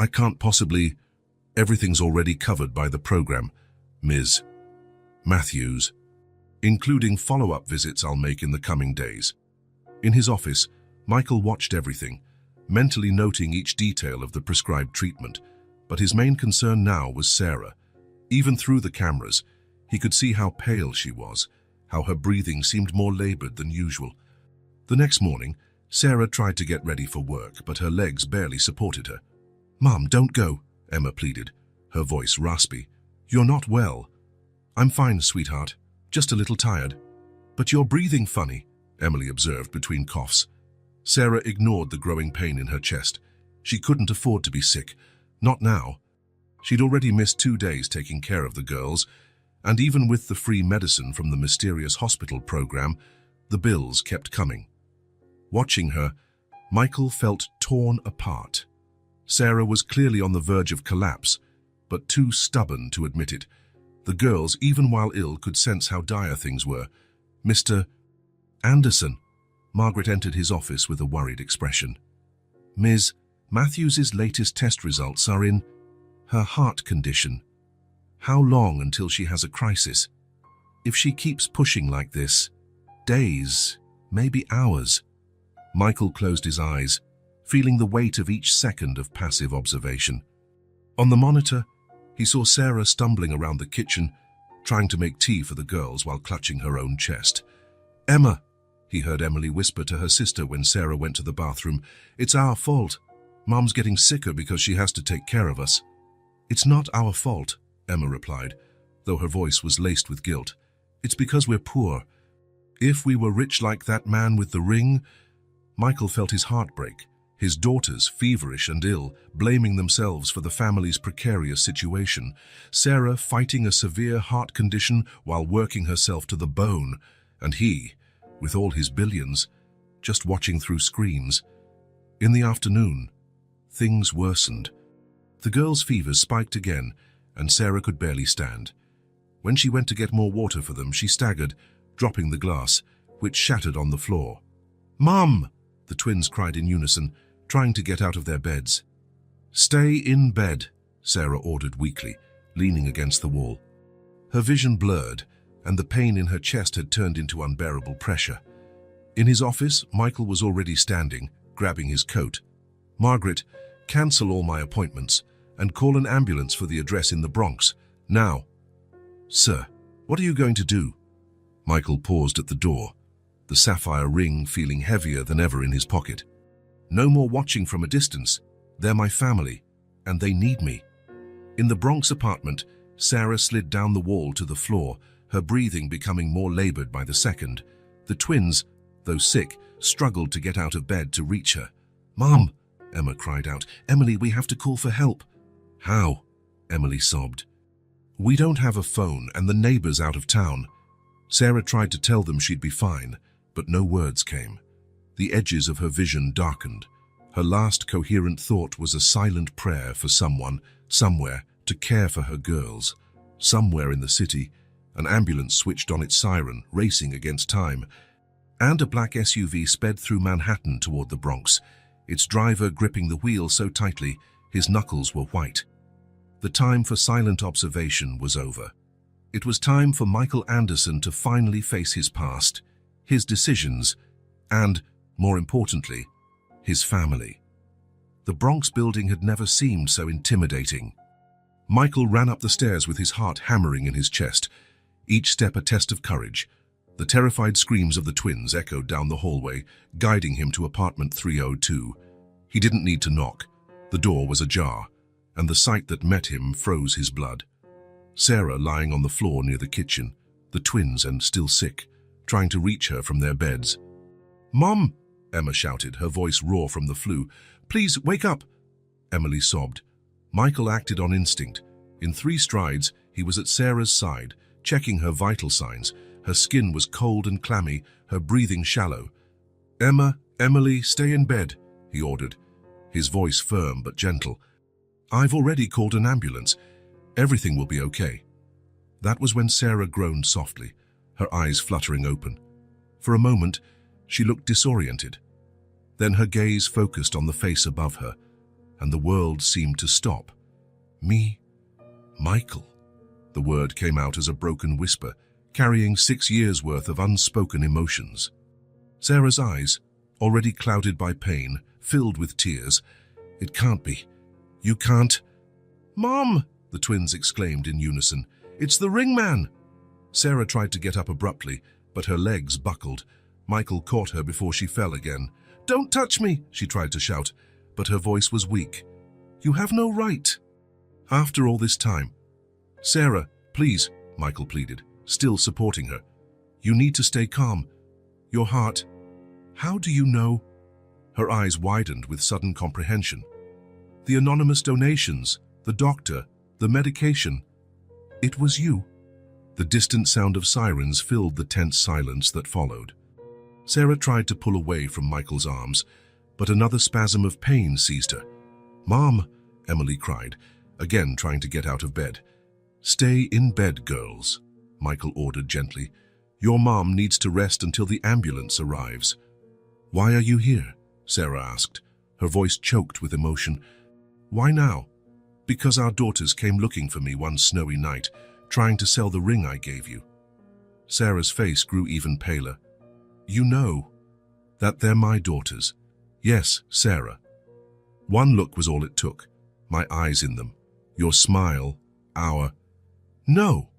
I can't possibly... Everything's already covered by the program, Ms. Matthews, including follow-up visits I'll make in the coming days. In his office, Michael watched everything, mentally noting each detail of the prescribed treatment, but his main concern now was Sarah. Even through the cameras, he could see how pale she was, how her breathing seemed more labored than usual. The next morning, Sarah tried to get ready for work, but her legs barely supported her. Mom, don't go, Emma pleaded, her voice raspy. You're not well. I'm fine, sweetheart, just a little tired. But you're breathing funny, Emily observed between coughs. Sarah ignored the growing pain in her chest. She couldn't afford to be sick. Not now. She'd already missed 2 days taking care of the girls, and even with the free medicine from the mysterious hospital program, the bills kept coming. Watching her, Michael felt torn apart. Sarah was clearly on the verge of collapse, but too stubborn to admit it. The girls, even while ill, could sense how dire things were. Mr. Anderson. Margaret entered his office with a worried expression. Ms. Matthews's latest test results are in her heart condition. How long until she has a crisis? If she keeps pushing like this, days, maybe hours. Michael closed his eyes, feeling the weight of each second of passive observation. On the monitor, he saw Sarah stumbling around the kitchen, trying to make tea for the girls while clutching her own chest. Emma, he heard Emily whisper to her sister when Sarah went to the bathroom. It's our fault. Mom's getting sicker because she has to take care of us. It's not our fault, Emma replied, though her voice was laced with guilt. It's because we're poor. If we were rich like that man with the ring... Michael felt his heart break. His daughters, feverish and ill, blaming themselves for the family's precarious situation. Sarah fighting a severe heart condition while working herself to the bone. And he, with all his billions, just watching through screens. In the afternoon, things worsened. The girls' fevers spiked again, and Sarah could barely stand. When she went to get more water for them, she staggered, dropping the glass, which shattered on the floor. Mom! The twins cried in unison, trying to get out of their beds. Stay in bed, Sarah ordered weakly, leaning against the wall. Her vision blurred, and the pain in her chest had turned into unbearable pressure. In his office, Michael was already standing, grabbing his coat. Margaret, cancel all my appointments and call an ambulance for the address in the Bronx, now. Sir, what are you going to do? Michael paused at the door, the sapphire ring feeling heavier than ever in his pocket. No more watching from a distance. They're my family, and they need me. In the Bronx apartment, Sarah slid down the wall to the floor, her breathing becoming more labored by the second. The twins, though sick, struggled to get out of bed to reach her. Mom, Emma cried out. Emily, we have to call for help. How? Emily sobbed. We don't have a phone and the neighbor's out of town. Sarah tried to tell them she'd be fine, but no words came. The edges of her vision darkened. Her last coherent thought was a silent prayer for someone, somewhere, to care for her girls. Somewhere in the city, an ambulance switched on its siren, racing against time, and a black SUV sped through Manhattan toward the Bronx, its driver gripping the wheel so tightly his knuckles were white. The time for silent observation was over. It was time for Michael Anderson to finally face his past, his decisions, and, more importantly, his family. The Bronx building had never seemed so intimidating. Michael ran up the stairs with his heart hammering in his chest, each step a test of courage. The terrified screams of the twins echoed down the hallway, guiding him to apartment 302. He didn't need to knock. The door was ajar, and the sight that met him froze his blood. Sarah lying on the floor near the kitchen, the twins and still sick, trying to reach her from their beds. "Mom!" Emma shouted, her voice raw from the flu. "Please, wake up!" Emily sobbed. Michael acted on instinct. In 3 strides, he was at Sarah's side, checking her vital signs. Her skin was cold and clammy, her breathing shallow. "Emily, stay in bed," he ordered, his voice firm but gentle. "I've already called an ambulance. Everything will be okay." That was when Sarah groaned softly, her eyes fluttering open. For a moment, she looked disoriented. Then her gaze focused on the face above her, and the world seemed to stop. "Me? Michael?" The word came out as a broken whisper, carrying 6 years' worth of unspoken emotions. Sarah's eyes, already clouded by pain, filled with tears. "It can't be. You can't." "Mom!" the twins exclaimed in unison. "It's the ring man!" Sarah tried to get up abruptly, but her legs buckled. Michael caught her before she fell again. "Don't touch me!" she tried to shout, but her voice was weak. "You have no right." "After all this time." "Sarah, please," Michael pleaded, still supporting her. "You need to stay calm. Your heart—" "How do you know?" Her eyes widened with sudden comprehension. "The anonymous donations, the doctor, the medication. It was you." The distant sound of sirens filled the tense silence that followed. Sarah tried to pull away from Michael's arms, but another spasm of pain seized her. "Mom!" Emily cried, again trying to get out of bed. "Stay in bed, girls," Michael ordered gently. "Your mom needs to rest until the ambulance arrives." "Why are you here?" Sarah asked, her voice choked with emotion. "Why now?" "Because our daughters came looking for me one snowy night, trying to sell the ring I gave you." Sarah's face grew even paler. "You know that they're my daughters?" "Yes, Sarah." One look was all it took, my eyes in them, your smile, our— "No,"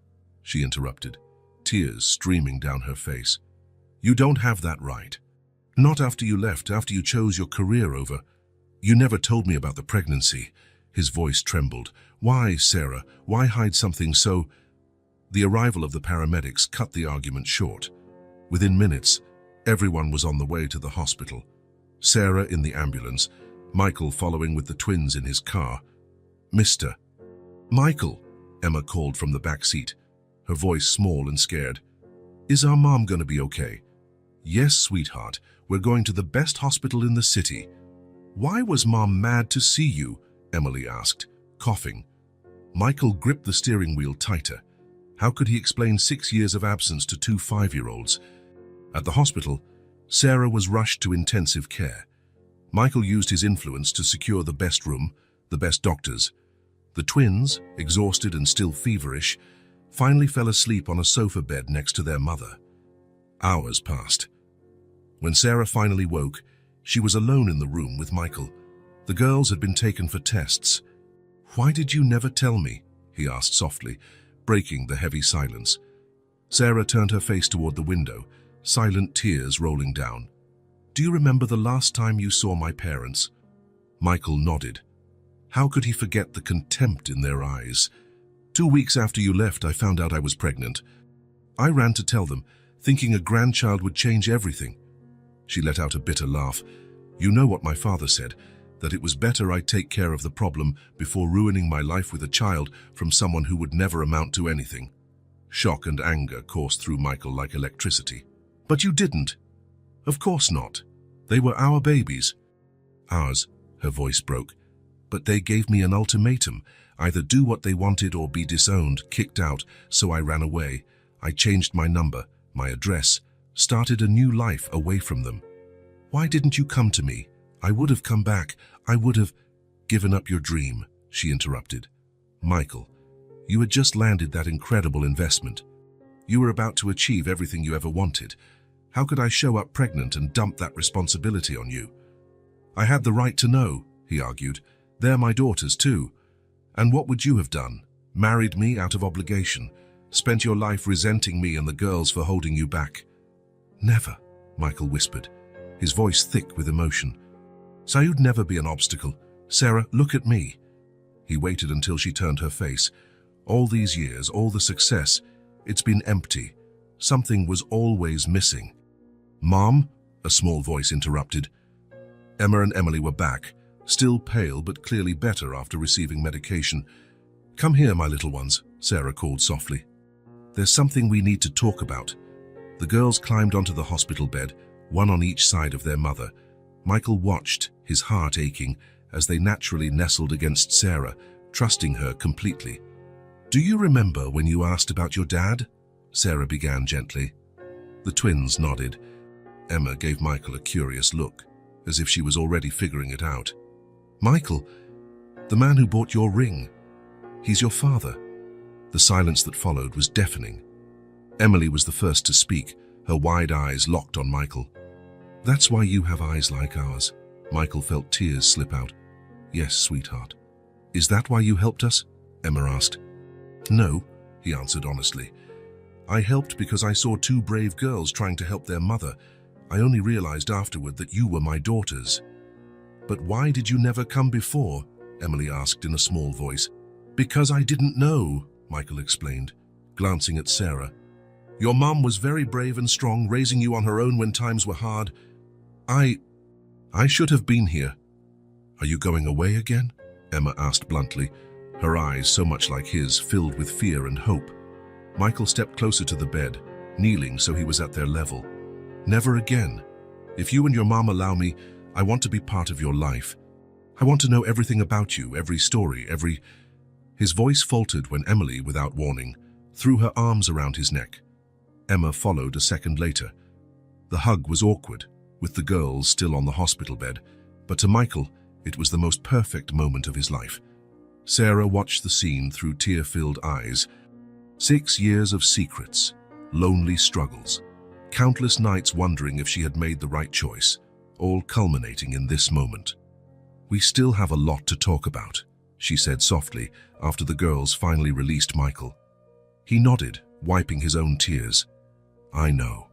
she interrupted, tears streaming down her face. "You don't have that right. Not after you left, after you chose your career over. You never told me about the pregnancy." His voice trembled. "Why, Sarah? Why hide something so—" The arrival of the paramedics cut the argument short. Within minutes, everyone was on the way to the hospital. Sarah in the ambulance, Michael following with the twins in his car. "Mr. Michael," Emma called from the back seat, her voice small and scared. "Is our mom going to be okay?" "Yes, sweetheart. We're going to the best hospital in the city." "Why was Mom mad to see you?" Emily asked, coughing. Michael gripped the steering wheel tighter. How could he explain 6 years of absence to 2 5-year-olds? At the hospital, Sarah was rushed to intensive care. Michael used his influence to secure the best room, the best doctors. The twins, exhausted and still feverish, finally fell asleep on a sofa bed next to their mother. Hours passed. When Sarah finally woke, she was alone in the room with Michael. The girls had been taken for tests. "Why did you never tell me?" he asked softly, breaking the heavy silence. Sarah turned her face toward the window, silent tears rolling down. "Do you remember the last time you saw my parents?" Michael nodded. How could he forget the contempt in their eyes? 2 weeks after you left, I found out I was pregnant. I ran to tell them, thinking a grandchild would change everything. She let out a bitter laugh. "You know what my father said, that it was better I take care of the problem before ruining my life with a child from someone who would never amount to anything." Shock and anger coursed through Michael like electricity. "But you didn't." "Of course not. They were our babies." "Ours," her voice broke. "But they gave me an ultimatum, either do what they wanted or be disowned, kicked out, so I ran away. I changed my number, my address, started a new life away from them." "Why didn't you come to me? I would have come back. I would have—" "Given up your dream," she interrupted. "Michael, you had just landed that incredible investment. You were about to achieve everything you ever wanted. How could I show up pregnant and dump that responsibility on you?" "I had the right to know," he argued. "They're my daughters too." And what would you have done? Married me out of obligation? Spent your life resenting me and the girls for holding you back? Never, Michael whispered, his voice thick with emotion. So you'd never be an obstacle. Sarah, look at me. He waited until she turned her face. All these years, all the success, it's been empty. Something was always missing. Mom, a small voice interrupted. Emma and Emily were back, still pale but clearly better after receiving medication. Come here, my little ones, Sarah called softly. There's something we need to talk about. The girls climbed onto the hospital bed, one on each side of their mother. Michael watched, his heart aching, as they naturally nestled against Sarah, trusting her completely. Do you remember when you asked about your dad? Sarah began gently. The twins nodded. Emma gave Michael a curious look, as if she was already figuring it out. Michael, the man who bought your ring. He's your father. The silence that followed was deafening. Emily was the first to speak, her wide eyes locked on Michael. That's why you have eyes like ours. Michael felt tears slip out. Yes, sweetheart. Is that why you helped us? Emma asked. No, he answered honestly. I helped because I saw two brave girls trying to help their mother. I only realized afterward that you were my daughters. But why did you never come before? Emily asked in a small voice. Because I didn't know, Michael explained, glancing at Sarah. Your mom was very brave and strong, raising you on her own when times were hard. I should have been here. Are you going away again? Emma asked bluntly, her eyes so much like his, filled with fear and hope. Michael stepped closer to the bed, kneeling so he was at their level. Never again. If you and your mom allow me, I want to be part of your life. I want to know everything about you, every story, every... His voice faltered when Emily, without warning, threw her arms around his neck. Emma followed a second later. The hug was awkward, with the girls still on the hospital bed, but to Michael, it was the most perfect moment of his life. Sarah watched the scene through tear-filled eyes. 6 years of secrets, lonely struggles, countless nights wondering if she had made the right choice, all culminating in this moment. We still have a lot to talk about, she said softly after the girls finally released Michael. He nodded, wiping his own tears. I know.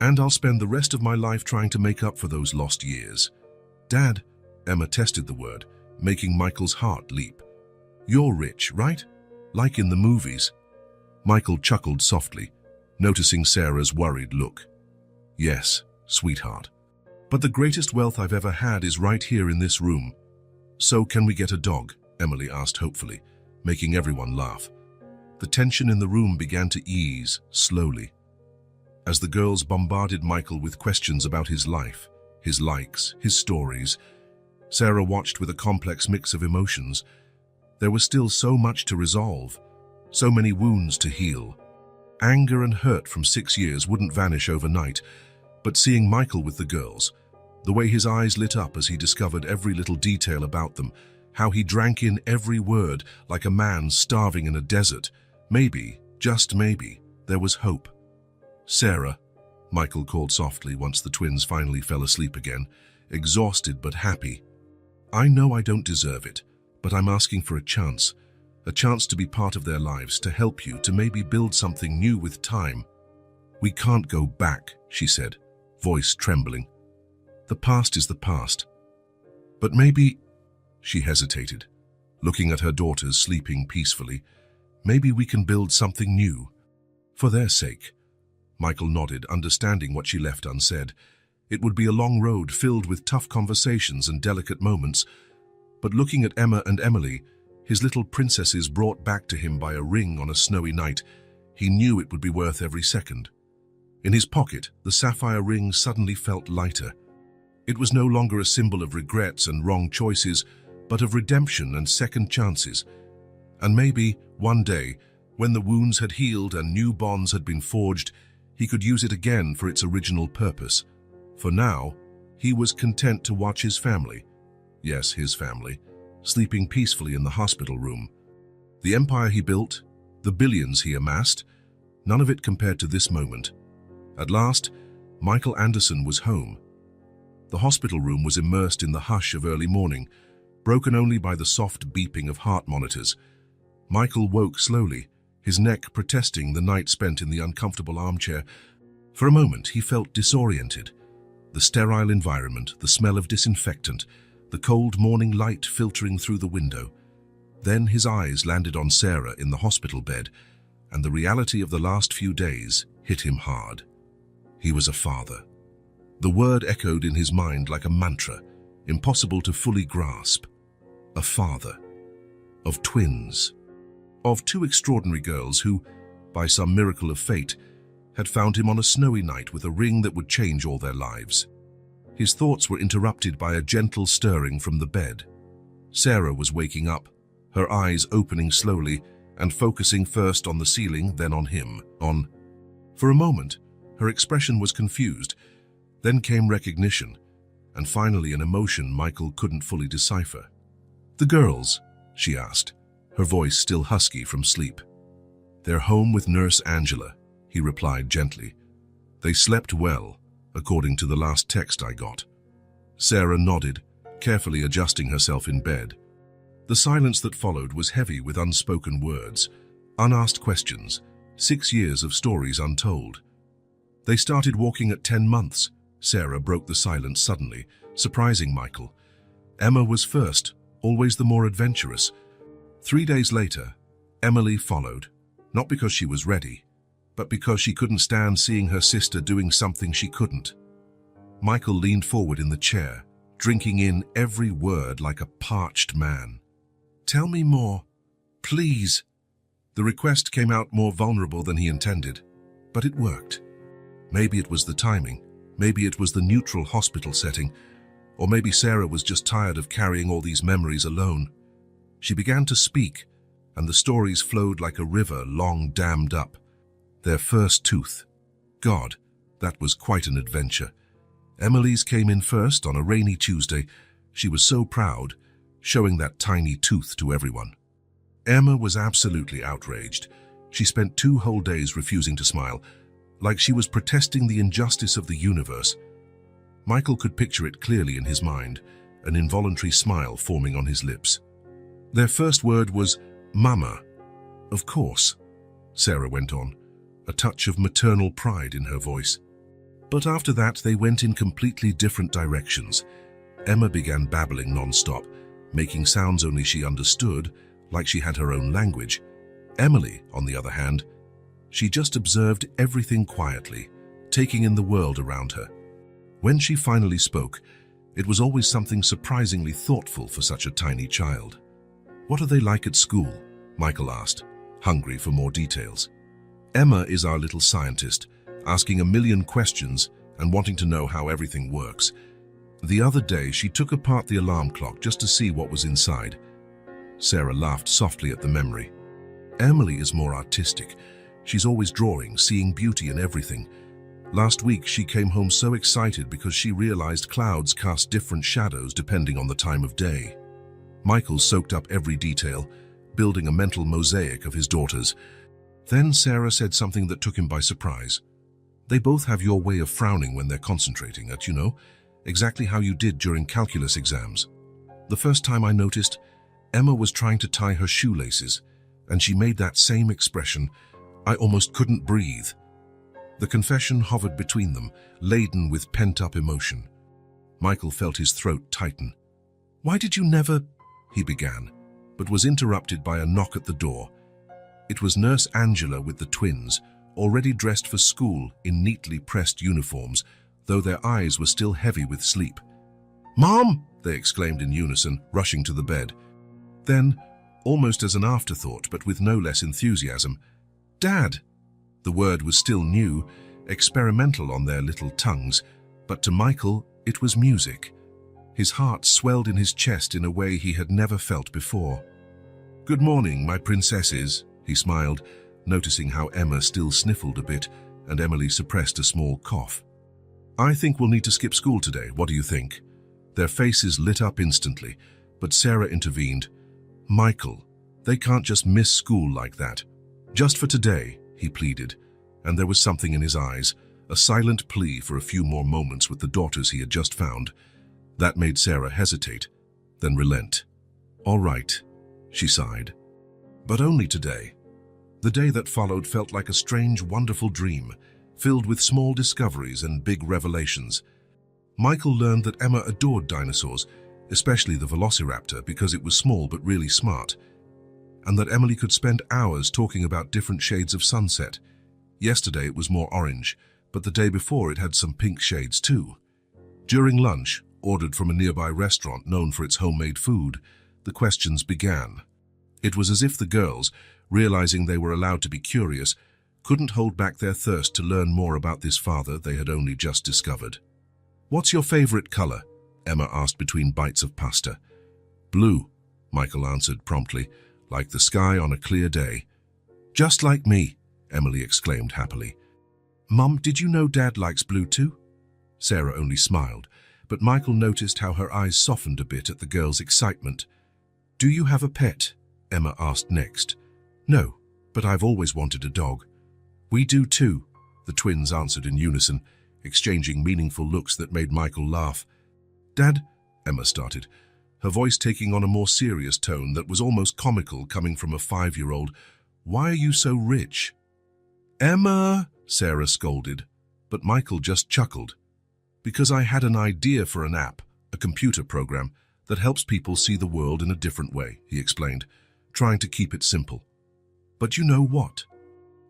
And I'll spend the rest of my life trying to make up for those lost years. Dad, Emma tested the word, making Michael's heart leap. You're rich, right? Like in the movies. Michael chuckled softly, noticing Sarah's worried look. Yes, sweetheart. But the greatest wealth I've ever had is right here in this room. So can we get a dog? Emily asked hopefully, making everyone laugh. The tension in the room began to ease, slowly. As the girls bombarded Michael with questions about his life, his likes, his stories, Sarah watched with a complex mix of emotions. There was still so much to resolve, so many wounds to heal. Anger and hurt from 6 years wouldn't vanish overnight, but seeing Michael with the girls, the way his eyes lit up as he discovered every little detail about them, how he drank in every word like a man starving in a desert, maybe, just maybe, there was hope. Sarah, Michael called softly once the twins finally fell asleep again, exhausted but happy. I know I don't deserve it, but I'm asking for a chance to be part of their lives, to help you, to maybe build something new with time. We can't go back, she said, voice trembling. The past is the past. But maybe, she hesitated, looking at her daughters sleeping peacefully, maybe we can build something new. For their sake. Michael nodded, understanding what she left unsaid. It would be a long road filled with tough conversations and delicate moments, but looking at Emma and Emily, his little princesses brought back to him by a ring on a snowy night, he knew it would be worth every second. In his pocket, the sapphire ring suddenly felt lighter. It was no longer a symbol of regrets and wrong choices, but of redemption and second chances. And maybe, one day, when the wounds had healed and new bonds had been forged, he could use it again for its original purpose. For now, he was content to watch his family, yes, his family, sleeping peacefully in the hospital room. The empire he built, the billions he amassed, none of it compared to this moment. At last, Michael Anderson was home. The hospital room was immersed in the hush of early morning. broken only by the soft beeping of heart monitors. Michael woke slowly, his neck protesting the night spent in the uncomfortable armchair. For a moment, he felt disoriented. The sterile environment, the smell of disinfectant, the cold morning light filtering through the window. Then his eyes landed on Sarah in the hospital bed, and the reality of the last few days hit him hard. He was a father. The word echoed in his mind like a mantra, impossible to fully grasp. A father. Of twins. Of two extraordinary girls who, by some miracle of fate, had found him on a snowy night with a ring that would change all their lives. His thoughts were interrupted by a gentle stirring from the bed. Sarah was waking up, her eyes opening slowly and focusing first on the ceiling, then on him. For a moment, her expression was confused, then came recognition, and finally an emotion Michael couldn't fully decipher. "The girls?" she asked, her voice still husky from sleep. "They're home with Nurse Angela," he replied gently. "They slept well, according to the last text I got." Sarah nodded, carefully adjusting herself in bed. The silence that followed was heavy with unspoken words, unasked questions, 6 years of stories untold. "They started walking at 10 months, Sarah broke the silence suddenly, surprising Michael. "Emma was first, always the more adventurous. 3 days later, Emily followed, not because she was ready, but because she couldn't stand seeing her sister doing something she couldn't." Michael leaned forward in the chair, drinking in every word like a parched man. "Tell me more, please." The request came out more vulnerable than he intended, but it worked. Maybe it was the timing, maybe it was the neutral hospital setting, or maybe Sarah was just tired of carrying all these memories alone. She began to speak, and the stories flowed like a river long dammed up. Their first tooth. God, that was quite an adventure. Emily's came in first on a rainy Tuesday. She was so proud, showing that tiny tooth to everyone. Emma was absolutely outraged. She spent 2 whole days refusing to smile, like she was protesting the injustice of the universe. Michael could picture it clearly in his mind, an involuntary smile forming on his lips. Their first word was, "Mama." "Of course," Sarah went on, a touch of maternal pride in her voice. But after that, they went in completely different directions. Emma began babbling non-stop, making sounds only she understood, like she had her own language. Emily, on the other hand, she just observed everything quietly, taking in the world around her. When she finally spoke, it was always something surprisingly thoughtful for such a tiny child. "What are they like at school?" Michael asked, hungry for more details. "Emma is our little scientist, asking a million questions and wanting to know how everything works. The other day, she took apart the alarm clock just to see what was inside." Sarah laughed softly at the memory. "Emily is more artistic. She's always drawing, seeing beauty in everything. Last week, she came home so excited because she realized clouds cast different shadows depending on the time of day." Michael soaked up every detail, building a mental mosaic of his daughters. Then Sarah said something that took him by surprise. "They both have your way of frowning when they're concentrating at, exactly how you did during calculus exams. The first time I noticed, Emma was trying to tie her shoelaces, and she made that same expression. I almost couldn't breathe." The confession hovered between them, laden with pent-up emotion. Michael felt his throat tighten. "Why did you never—" he began, but was interrupted by a knock at the door. It was Nurse Angela with the twins, already dressed for school in neatly pressed uniforms, though their eyes were still heavy with sleep. "Mom!" they exclaimed in unison, rushing to the bed. Then, almost as an afterthought but with no less enthusiasm, "Dad!" The word was still new, experimental on their little tongues, but to Michael it was music. His heart swelled in his chest in a way he had never felt before. "Good morning, my princesses," he smiled, noticing how Emma still sniffled a bit and Emily suppressed a small cough. "I think we'll need to skip school today. What do you think?" Their faces lit up instantly, but Sarah intervened. "Michael, they can't just miss school like that. Just for today," he pleaded, and there was something in his eyes, a silent plea for a few more moments with the daughters he had just found. That made Sarah hesitate, then relent. All right, she sighed. But only today. The day that followed felt like a strange, wonderful dream, filled with small discoveries and big revelations. Michael learned that Emma adored dinosaurs, especially the velociraptor because it was small but really smart, and that Emily could spend hours talking about different shades of sunset. Yesterday it was more orange, but the day before it had some pink shades too. During lunch, ordered from a nearby restaurant known for its homemade food, the questions began. It was as if the girls, realizing they were allowed to be curious, couldn't hold back their thirst to learn more about this father they had only just discovered. "What's your favorite color?" Emma asked between bites of pasta. "Blue," Michael answered promptly, "like the sky on a clear day." "Just like me," Emily exclaimed happily. "Mum, did you know Dad likes blue too?" Sarah only smiled, but Michael noticed how her eyes softened a bit at the girl's excitement. "Do you have a pet?" Emma asked next. "No, but I've always wanted a dog." "We do too," the twins answered in unison, exchanging meaningful looks that made Michael laugh. "Dad," Emma started, her voice taking on a more serious tone that was almost comical coming from a 5-year-old, "why are you so rich?" "Emma," Sarah scolded, but Michael just chuckled. "Because I had an idea for an app, a computer program, that helps people see the world in a different way," he explained, trying to keep it simple. "But you know what?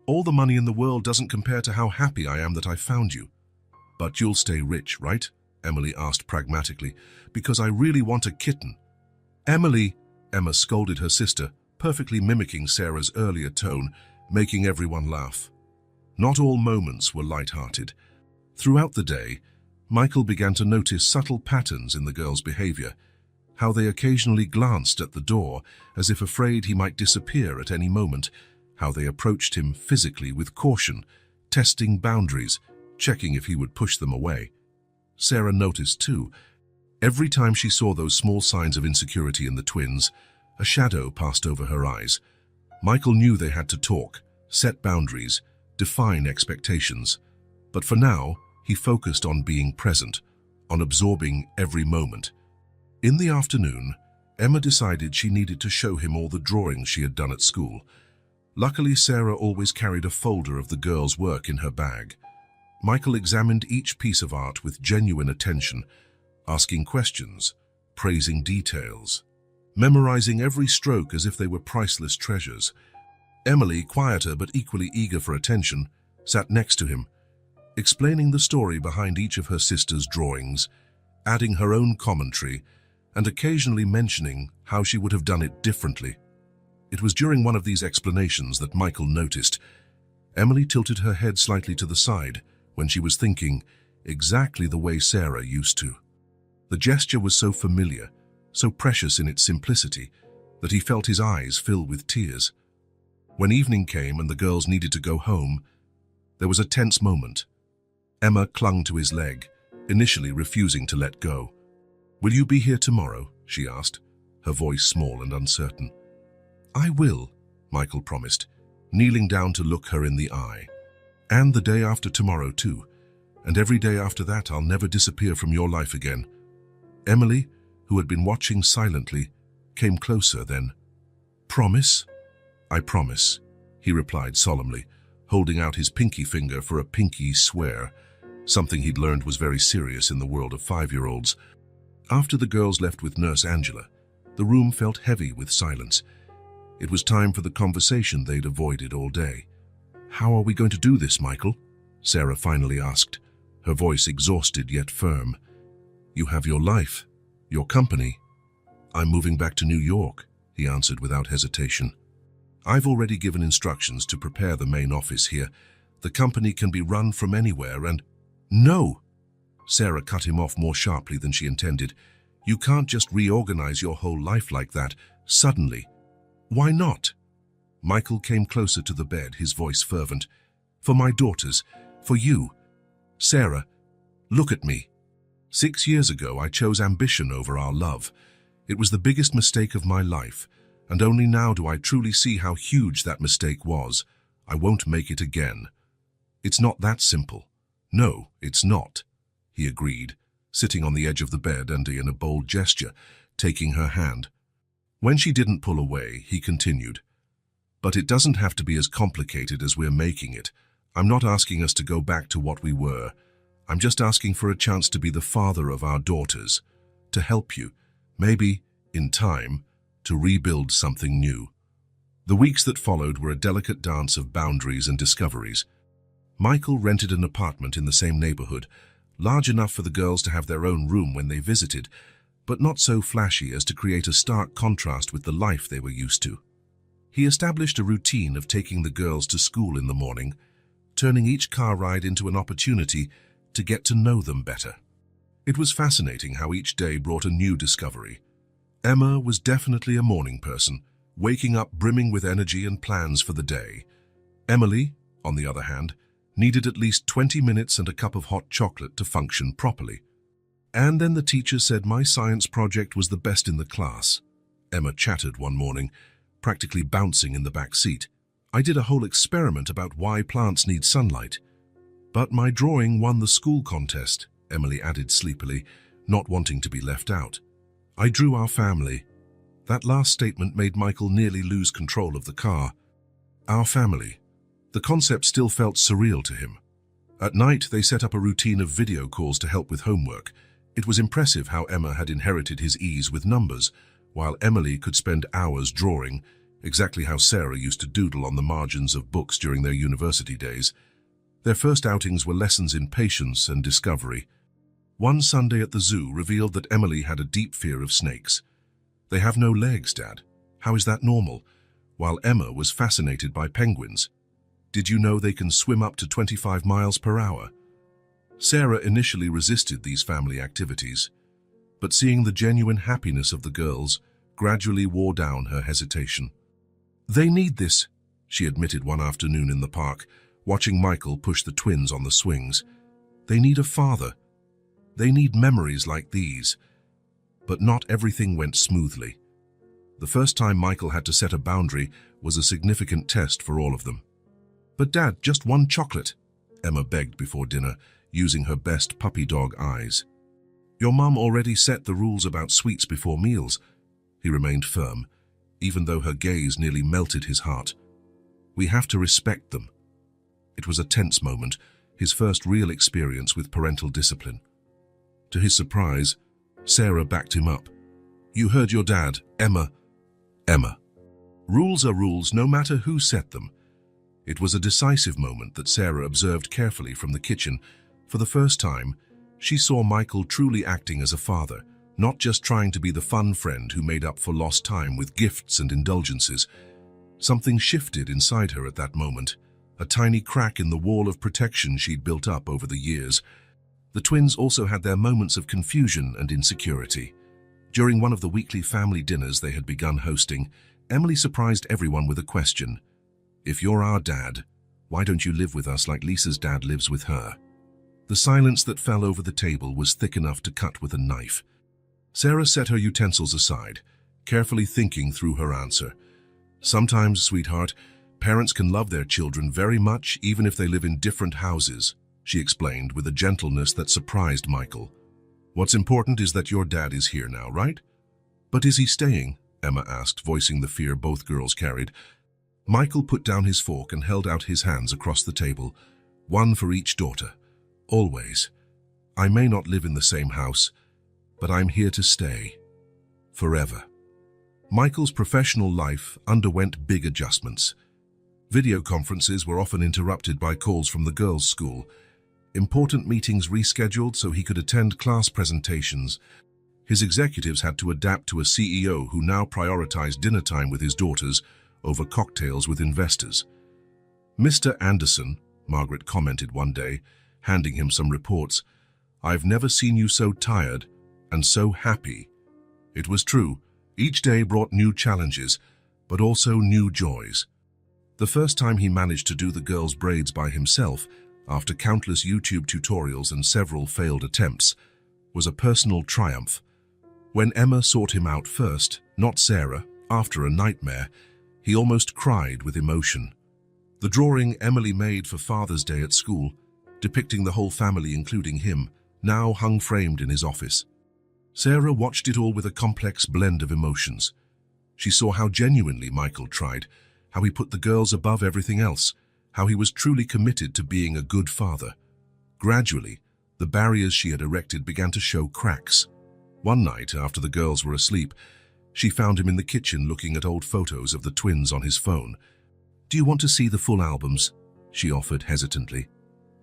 All the money in the world doesn't compare to how happy I am that I found you." "But you'll stay rich, right?" Emily asked pragmatically. "Because I really want a kitten." "Emily," Emma scolded her sister, perfectly mimicking Sarah's earlier tone, making everyone laugh. Not all moments were light-hearted. Throughout the day, Michael began to notice subtle patterns in the girls' behavior, how they occasionally glanced at the door as if afraid he might disappear at any moment, how they approached him physically with caution, testing boundaries, checking if he would push them away. Sarah noticed too. Every time she saw those small signs of insecurity in the twins, a shadow passed over her eyes. Michael knew they had to talk, set boundaries, define expectations. But for now, he focused on being present, on absorbing every moment. In the afternoon, Emma decided she needed to show him all the drawings she had done at school. Luckily, Sarah always carried a folder of the girls' work in her bag. Michael examined each piece of art with genuine attention, asking questions, praising details, memorizing every stroke as if they were priceless treasures. Emily, quieter but equally eager for attention, sat next to him, explaining the story behind each of her sister's drawings, adding her own commentary, and occasionally mentioning how she would have done it differently. It was during one of these explanations that Michael noticed. Emily tilted her head slightly to the side when she was thinking, exactly the way Sarah used to. The gesture was so familiar, so precious in its simplicity, that he felt his eyes fill with tears. When evening came and the girls needed to go home, there was a tense moment. Emma clung to his leg, initially refusing to let go. "Will you be here tomorrow?" she asked, her voice small and uncertain. "I will," Michael promised, kneeling down to look her in the eye. "And the day after tomorrow too, and every day after that I'll never disappear from your life again." Emily, who had been watching silently, came closer then. "Promise?" "I promise," he replied solemnly, holding out his pinky finger for a pinky swear, something he'd learned was very serious in the world of 5-year-olds. After the girls left with Nurse Angela, the room felt heavy with silence. It was time for the conversation they'd avoided all day. "How are we going to do this, Michael?" Sarah finally asked, her voice exhausted yet firm. "You have your life, your company." "I'm moving back to New York," he answered without hesitation. "I've already given instructions to prepare the main office here. The company can be run from anywhere and—" "No!" Sarah cut him off more sharply than she intended. "You can't just reorganize your whole life like that, suddenly." "Why not?" Michael came closer to the bed, his voice fervent. "For my daughters, for you. Sarah, look at me. 6 years ago, I chose ambition over our love. It was the biggest mistake of my life, and only now do I truly see how huge that mistake was. I won't make it again." "It's not that simple." "No, it's not," he agreed, sitting on the edge of the bed and in a bold gesture, taking her hand. When she didn't pull away, he continued, "But it doesn't have to be as complicated as we're making it. I'm not asking us to go back to what we were. I'm just asking for a chance to be the father of our daughters, to help you, maybe, in time, to rebuild something new." The weeks that followed were a delicate dance of boundaries and discoveries. Michael rented an apartment in the same neighborhood, large enough for the girls to have their own room when they visited, but not so flashy as to create a stark contrast with the life they were used to. He established a routine of taking the girls to school in the morning, turning each car ride into an opportunity to get to know them better. It was fascinating how each day brought a new discovery. Emma was definitely a morning person, waking up brimming with energy and plans for the day. Emily, on the other hand, needed at least 20 minutes and a cup of hot chocolate to function properly. And then the teacher said my science project was the best in the class. Emma chattered one morning, practically bouncing in the back seat. "I did a whole experiment about why plants need sunlight. But my drawing won the school contest," Emily added sleepily, not wanting to be left out. "I drew our family." That last statement made Michael nearly lose control of the car. Our family. The concept still felt surreal to him. At night, they set up a routine of video calls to help with homework. It was impressive how Emma had inherited his ease with numbers, while Emily could spend hours drawing, exactly how Sarah used to doodle on the margins of books during their university days. Their first outings were lessons in patience and discovery. One Sunday at the zoo revealed that Emily had a deep fear of snakes. "They have no legs, Dad. How is that normal?" While Emma was fascinated by penguins. "Did you know they can swim up to 25 miles per hour?" Sarah initially resisted these family activities, but seeing the genuine happiness of the girls gradually wore down her hesitation. "They need this," she admitted one afternoon in the park, watching Michael push the twins on the swings. "They need a father. They need memories like these." But not everything went smoothly. The first time Michael had to set a boundary was a significant test for all of them. "But Dad, just one chocolate," Emma begged before dinner, using her best puppy dog eyes. "Your mum already set the rules about sweets before meals." He remained firm, even though her gaze nearly melted his heart. "We have to respect them." It was a tense moment, his first real experience with parental discipline. To his surprise, Sarah backed him up. "You heard your dad, Emma." Emma. Rules are rules no matter who set them. It was a decisive moment that Sarah observed carefully from the kitchen. For the first time, she saw Michael truly acting as a father, not just trying to be the fun friend who made up for lost time with gifts and indulgences. Something shifted inside her at that moment, a tiny crack in the wall of protection she'd built up over the years. The twins also had their moments of confusion and insecurity. During one of the weekly family dinners they had begun hosting, Emily surprised everyone with a question. "If you're our dad, why don't you live with us like Lisa's dad lives with her?" The silence that fell over the table was thick enough to cut with a knife. Sarah set her utensils aside, carefully thinking through her answer. "Sometimes, sweetheart, parents can love their children very much even if they live in different houses," she explained with a gentleness that surprised Michael. "What's important is that your dad is here now, right?" "But is he staying?" Emma asked, voicing the fear both girls carried. Michael put down his fork and held out his hands across the table, one for each daughter. "Always. I may not live in the same house, but I'm here to stay. Forever." Michael's professional life underwent big adjustments. Video conferences were often interrupted by calls from the girls' school. Important meetings rescheduled so he could attend class presentations. His executives had to adapt to a CEO who now prioritized dinner time with his daughters over cocktails with investors. "Mr. Anderson," Margaret commented one day, handing him some reports, "I've never seen you so tired and so happy." It was true. Each day brought new challenges, but also new joys. The first time he managed to do the girls' braids by himself, after countless YouTube tutorials and several failed attempts, was a personal triumph. When Emma sought him out first, not Sarah, after a nightmare, he almost cried with emotion. The drawing Emily made for Father's Day at school, depicting the whole family including him, now hung framed in his office. Sarah watched it all with a complex blend of emotions. She saw how genuinely Michael tried, how he put the girls above everything else, how he was truly committed to being a good father. Gradually, the barriers she had erected began to show cracks. One night, after the girls were asleep, she found him in the kitchen looking at old photos of the twins on his phone. "Do you want to see the full albums?" she offered hesitantly.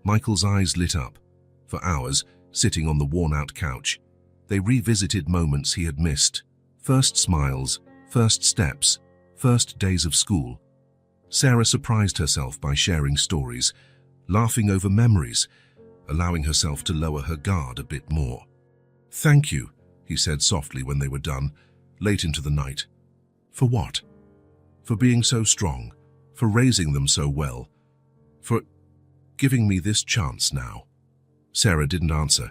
Michael's eyes lit up. For hours, sitting on the worn-out couch, they revisited moments he had missed. First smiles, first steps, first days of school. Sarah surprised herself by sharing stories, laughing over memories, allowing herself to lower her guard a bit more. "Thank you," he said softly when they were done, late into the night. "For what?" "For being so strong, for raising them so well, for giving me this chance now." Sarah didn't answer,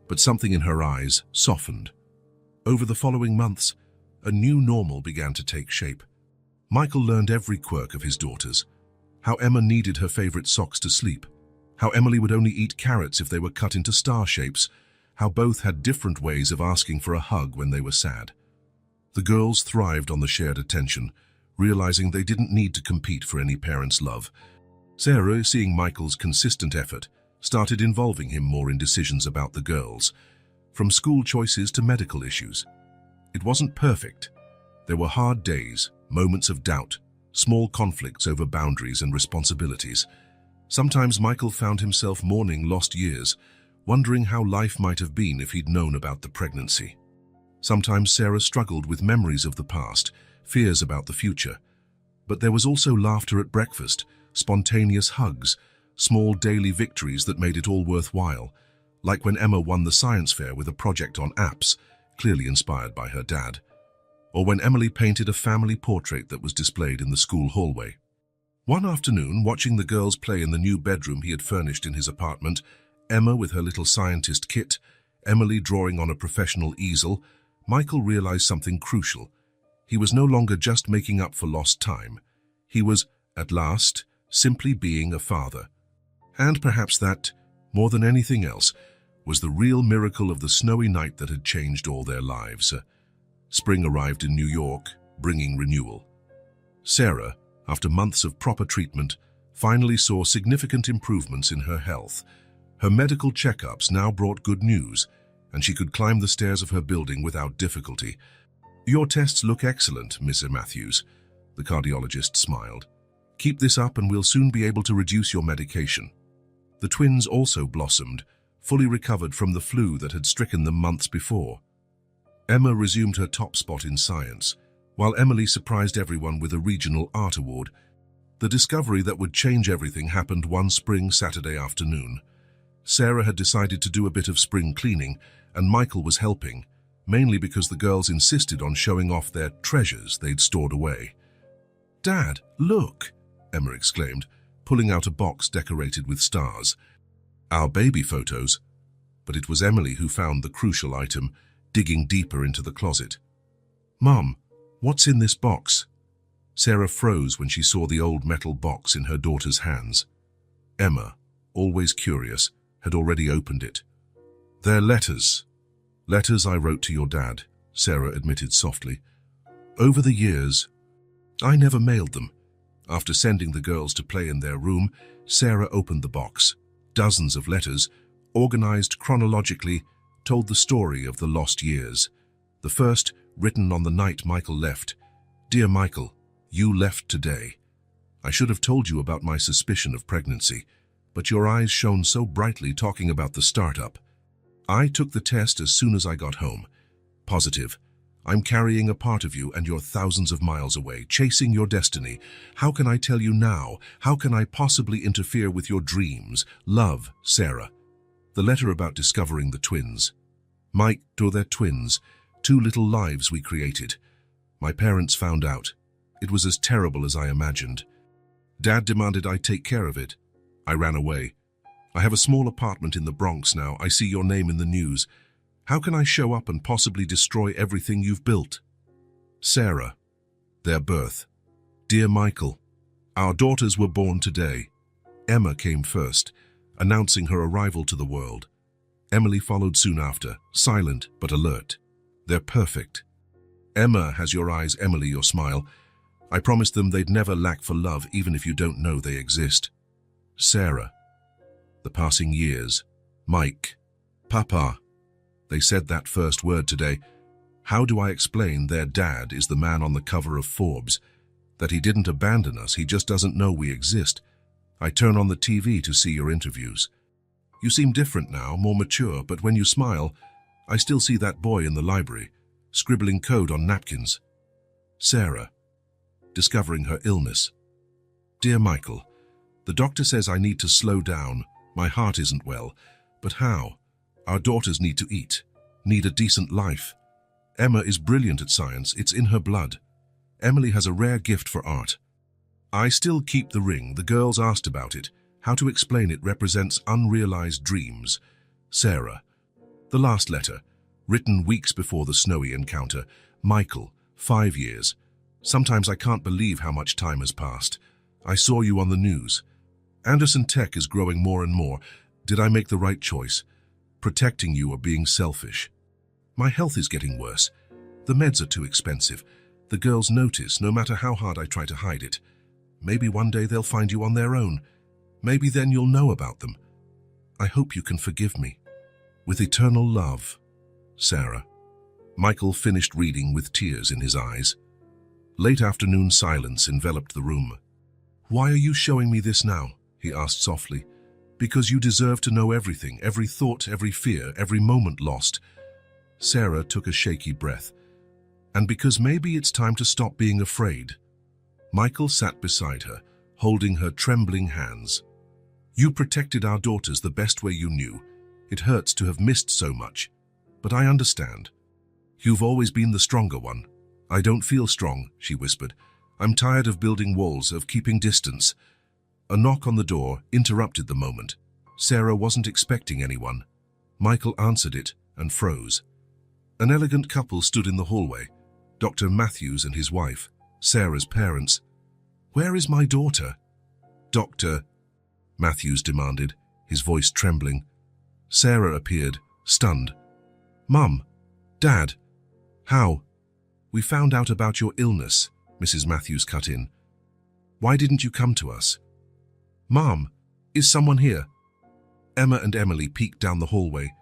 but something in her eyes softened. Over the following months, a new normal began to take shape. Michael learned every quirk of his daughters. How Emma needed her favorite socks to sleep. How Emily would only eat carrots if they were cut into star shapes. How both had different ways of asking for a hug when they were sad. The girls thrived on the shared attention, realizing they didn't need to compete for any parent's love. Sarah, seeing Michael's consistent effort, started involving him more in decisions about the girls, from school choices to medical issues. It wasn't perfect. There were hard days, moments of doubt, small conflicts over boundaries and responsibilities. Sometimes Michael found himself mourning lost years, wondering how life might have been if he'd known about the pregnancy. Sometimes Sarah struggled with memories of the past, fears about the future. But there was also laughter at breakfast, spontaneous hugs, small daily victories that made it all worthwhile, like when Emma won the science fair with a project on apps, clearly inspired by her dad, or when Emily painted a family portrait that was displayed in the school hallway. One afternoon, watching the girls play in the new bedroom he had furnished in his apartment, Emma with her little scientist kit, Emily drawing on a professional easel, Michael realized something crucial. He was no longer just making up for lost time. He was, at last, simply being a father. And perhaps that, more than anything else, was the real miracle of the snowy night that had changed all their lives. Spring arrived in New York, bringing renewal. Sarah, after months of proper treatment, finally saw significant improvements in her health. Her medical checkups now brought good news, and she could climb the stairs of her building without difficulty. "Your tests look excellent, Mr. Matthews," the cardiologist smiled. "Keep this up and we'll soon be able to reduce your medication." The twins also blossomed, fully recovered from the flu that had stricken them months before. Emma resumed her top spot in science, while Emily surprised everyone with a regional art award. The discovery that would change everything happened one spring Saturday afternoon. Sarah had decided to do a bit of spring cleaning, and Michael was helping, mainly because the girls insisted on showing off their treasures they'd stored away. "Dad, look!" Emma exclaimed, pulling out a box decorated with stars. "Our baby photos." But it was Emily who found the crucial item, digging deeper into the closet. "Mom, what's in this box?" Sarah froze when she saw the old metal box in her daughter's hands. Emma, always curious, had already opened it. "They're letters. Letters I wrote to your dad," Sarah admitted softly. "Over the years, I never mailed them." After sending the girls to play in their room, Sarah opened the box. Dozens of letters, organized chronologically, told the story of the lost years. The first, written on the night Michael left. "Dear Michael, you left today. I should have told you about my suspicion of pregnancy, but your eyes shone so brightly talking about the startup. I took the test as soon as I got home. Positive. I'm carrying a part of you and you're thousands of miles away, chasing your destiny. How can I tell you now? How can I possibly interfere with your dreams? Love, Sarah." The letter about discovering the twins. "Mike, to their twins, 2 little lives we created. My parents found out. It was as terrible as I imagined. Dad demanded I take care of it. I ran away. I have a small apartment in the Bronx now. I see your name in the news. How can I show up and possibly destroy everything you've built?" Sarah. Their birth. "Dear Michael, our daughters were born today. Emma came first, announcing her arrival to the world. Emily followed soon after, silent but alert. They're perfect. Emma has your eyes, Emily your smile. I promised them they'd never lack for love, even if you don't know they exist. Sarah. The passing years. Mike. Papa. They said that first word today. How do I explain their dad is the man on the cover of Forbes? That he didn't abandon us, he just doesn't know we exist. I turn on the TV to see your interviews. You seem different now, more mature, but when you smile, I still see that boy in the library, scribbling code on napkins. Sarah. Discovering her illness. Dear Michael, the doctor says I need to slow down. My heart isn't well. But how? Our daughters need to eat, need a decent life. Emma is brilliant at science, it's in her blood. Emily has a rare gift for art. I still keep the ring, the girls asked about it. How to explain it represents unrealized dreams. Sarah. The last letter, written weeks before the snowy encounter. Michael, 5 years. Sometimes I can't believe how much time has passed. I saw you on the news. Anderson Tech is growing more and more. Did I make the right choice? Protecting you or being selfish? My health is getting worse. The meds are too expensive. The girls notice, no matter how hard I try to hide it. Maybe one day they'll find you on their own. Maybe then you'll know about them. I hope you can forgive me. With eternal love, Sarah. Michael finished reading with tears in his eyes. Late afternoon silence enveloped the room. Why are you showing me this now? He asked softly. Because you deserve to know everything, every thought, every fear, every moment lost. Sarah took a shaky breath. And because maybe it's time to stop being afraid. Michael sat beside her, holding her trembling hands. You protected our daughters the best way you knew. It hurts to have missed so much. But I understand. You've always been the stronger one. I don't feel strong, she whispered. I'm tired of building walls, of keeping distance. A knock on the door interrupted the moment. Sarah wasn't expecting anyone. Michael answered it and froze. An elegant couple stood in the hallway. Dr. Matthews and his wife, Sarah's parents. Where is my daughter? Doctor, Matthews demanded, his voice trembling. Sarah appeared, stunned. Mum, Dad, how? We found out about your illness, Mrs. Matthews cut in. Why didn't you come to us? Mom, is someone here? Emma and Emily peeked down the hallway.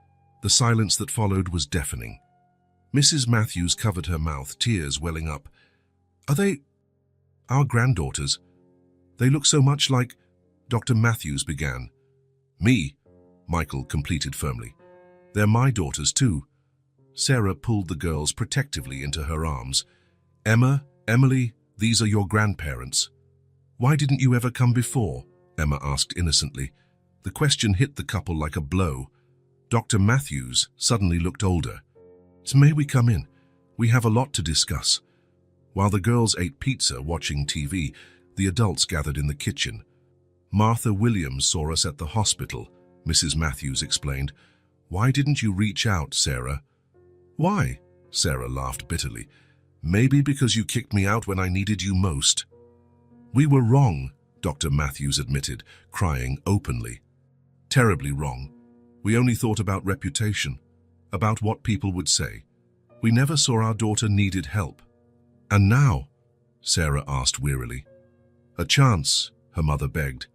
The silence that followed was deafening. Mrs. Matthews covered her mouth, tears welling up. Are they our granddaughters? They look so much like... Dr. Matthews began. Me, Michael completed firmly. They're my daughters too. Sarah pulled the girls protectively into her arms. Emma, Emily, these are your grandparents. Why didn't you ever come before? Emma asked innocently. The question hit the couple like a blow. Dr. Matthews suddenly looked older. May we come in? We have a lot to discuss. While the girls ate pizza watching TV, the adults gathered in the kitchen. Martha Williams saw us at the hospital, Mrs. Matthews explained. Why didn't you reach out, Sarah? Why? Sarah laughed bitterly. Maybe because you kicked me out when I needed you most. We were wrong, Dr. Matthews admitted, crying openly. Terribly wrong. We only thought about reputation, about what people would say. We never saw our daughter needed help. And now? Sarah asked wearily. A chance, her mother begged.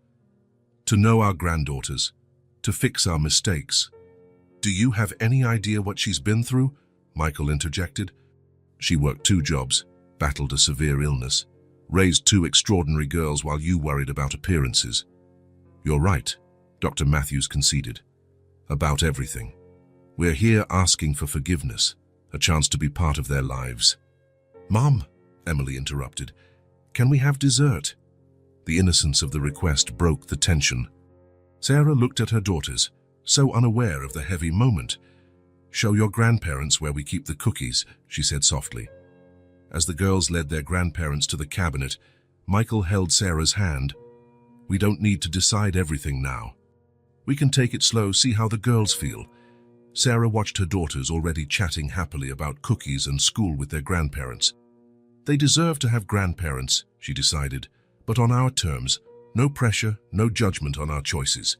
To know our granddaughters, to fix our mistakes. Do you have any idea what she's been through? Michael interjected. She worked 2 jobs, battled a severe illness, raised 2 extraordinary girls while you worried about appearances. You're right, Dr. Matthews conceded. About everything. We're here asking for forgiveness, a chance to be part of their lives. Mom, Emily interrupted, can we have dessert? The innocence of the request broke the tension. Sarah looked at her daughters, so unaware of the heavy moment. Show your grandparents where we keep the cookies, she said softly. As the girls led their grandparents to the cabinet, Michael held Sarah's hand. We don't need to decide everything now. We can take it slow, see how the girls feel. Sarah watched her daughters already chatting happily about cookies and school with their grandparents. They deserve to have grandparents, she decided, but on our terms, no pressure, no judgment on our choices.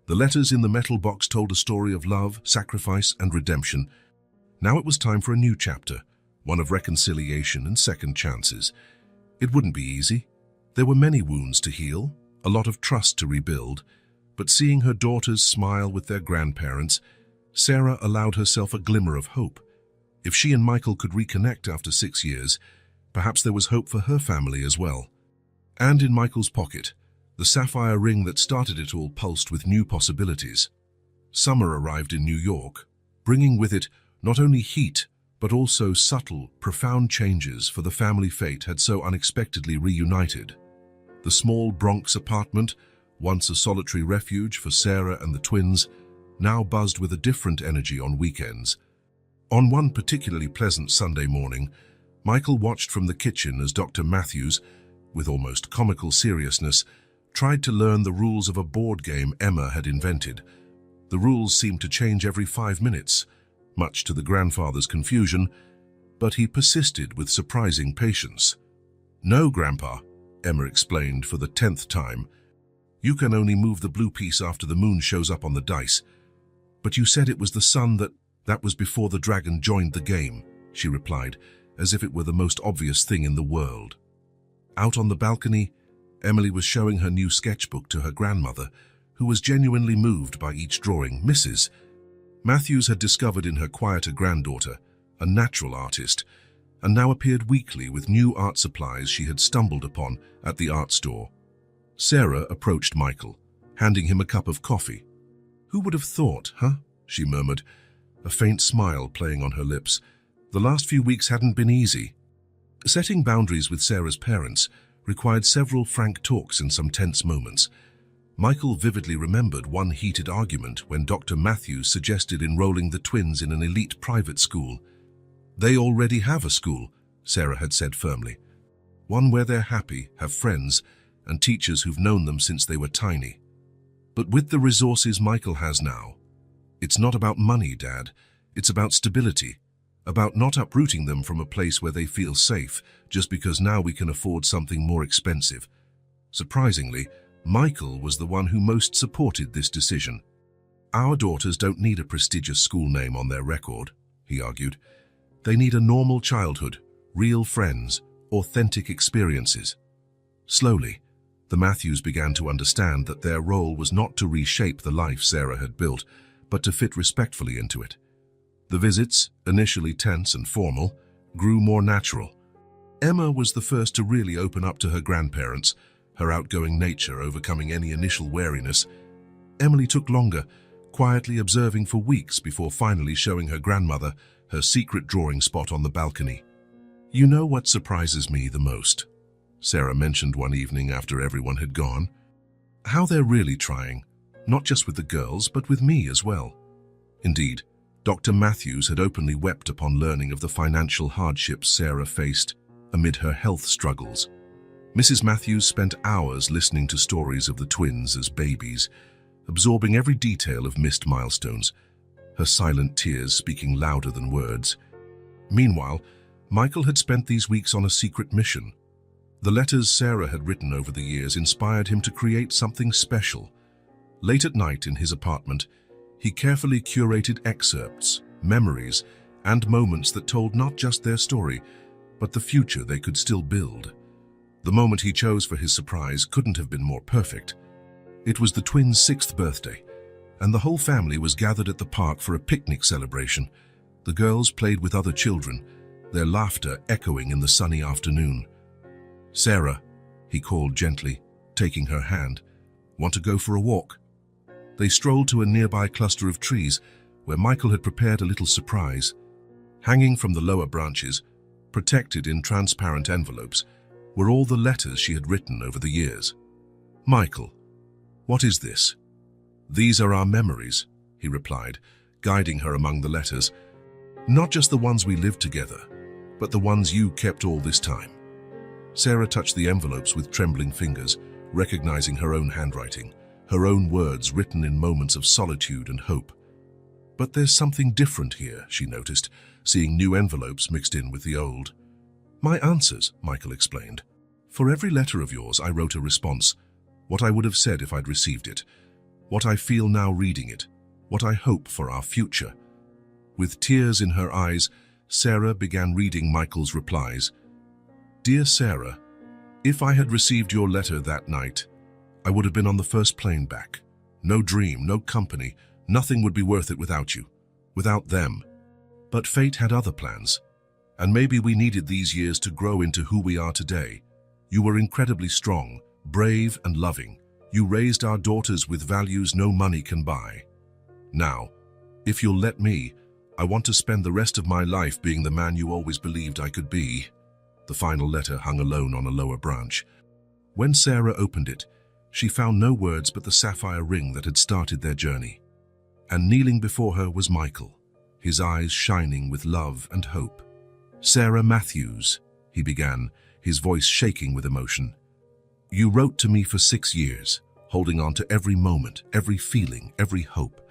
The letters in the metal box told a story of love, sacrifice, and redemption. Now it was time for a new chapter, one of reconciliation and second chances. It wouldn't be easy. There were many wounds to heal, a lot of trust to rebuild, but seeing her daughters smile with their grandparents, Sarah allowed herself a glimmer of hope. If she and Michael could reconnect after 6 years, perhaps there was hope for her family as well. And in Michael's pocket, the sapphire ring that started it all pulsed with new possibilities. Summer arrived in New York, bringing with it not only heat, but also subtle, profound changes for the family fate had so unexpectedly reunited. The small Bronx apartment, once a solitary refuge for Sarah and the twins, now buzzed with a different energy on weekends. On one particularly pleasant Sunday morning, Michael watched from the kitchen as Dr. Matthews, with almost comical seriousness, tried to learn the rules of a board game Emma had invented. The rules seemed to change every 5 minutes, much to the grandfather's confusion, but he persisted with surprising patience. "No, Grandpa," Emma explained for the 10th time. "You can only move the blue piece after the moon shows up on the dice. But you said it was the sun that was before the dragon joined the game," she replied, as if it were the most obvious thing in the world. Out on the balcony, Emily was showing her new sketchbook to her grandmother, who was genuinely moved by each drawing. Mrs. Matthews had discovered in her quieter granddaughter a natural artist, and now appeared weekly with new art supplies she had stumbled upon at the art store. Sarah approached Michael, handing him a cup of coffee. "Who would have thought, huh?" she murmured, a faint smile playing on her lips. The last few weeks hadn't been easy. Setting boundaries with Sarah's parents required several frank talks and some tense moments. Michael vividly remembered one heated argument when Dr. Matthews suggested enrolling the twins in an elite private school. "They already have a school," Sarah had said firmly. "One where they're happy, have friends, and teachers who've known them since they were tiny. But with the resources Michael has now, it's not about money, Dad. It's about stability, about not uprooting them from a place where they feel safe just because now we can afford something more expensive." Surprisingly, Michael was the one who most supported this decision. "Our daughters don't need a prestigious school name on their record," he argued. "They need a normal childhood, real friends, authentic experiences." Slowly, the Matthews began to understand that their role was not to reshape the life Sarah had built, but to fit respectfully into it. The visits, initially tense and formal, grew more natural. Emma was the first to really open up to her grandparents, her outgoing nature overcoming any initial wariness. Emily took longer, quietly observing for weeks before finally showing her grandmother her secret drawing spot on the balcony. "You know what surprises me the most?" Sarah mentioned one evening after everyone had gone. "How they're really trying, not just with the girls, but with me as well." Indeed, Dr. Matthews had openly wept upon learning of the financial hardships Sarah faced amid her health struggles. Mrs. Matthews spent hours listening to stories of the twins as babies, absorbing every detail of missed milestones, her silent tears speaking louder than words. Meanwhile, Michael had spent these weeks on a secret mission. The letters Sarah had written over the years inspired him to create something special. Late at night in his apartment, he carefully curated excerpts, memories, and moments that told not just their story, but the future they could still build. The moment he chose for his surprise couldn't have been more perfect. It was the twins' 6th birthday, and the whole family was gathered at the park for a picnic celebration. The girls played with other children, their laughter echoing in the sunny afternoon. "Sarah," he called gently, taking her hand, "want to go for a walk?" They strolled to a nearby cluster of trees where Michael had prepared a little surprise. Hanging from the lower branches, protected in transparent envelopes, were all the letters she had written over the years. "Michael, what is this?" "These are our memories," he replied, guiding her among the letters. "Not just the ones we lived together, but the ones you kept all this time." Sarah touched the envelopes with trembling fingers, recognizing her own handwriting, her own words written in moments of solitude and hope. "But there's something different here," she noticed, seeing new envelopes mixed in with the old. "My answers," Michael explained. "For every letter of yours, I wrote a response, what I would have said if I'd received it, what I feel now reading it, what I hope for our future." With tears in her eyes, Sarah began reading Michael's replies. "Dear Sarah, if I had received your letter that night, I would have been on the first plane back. No dream, no company, nothing would be worth it without you, without them. But fate had other plans, and maybe we needed these years to grow into who we are today. You were incredibly strong, brave and loving. You raised our daughters with values no money can buy. Now, if you'll let me, I want to spend the rest of my life being the man you always believed I could be." The final letter hung alone on a lower branch. When Sarah opened it, she found no words but the sapphire ring that had started their journey. And kneeling before her was Michael, his eyes shining with love and hope. "Sarah Matthews," he began, his voice shaking with emotion. "You wrote to me for 6 years, holding on to every moment, every feeling, every hope.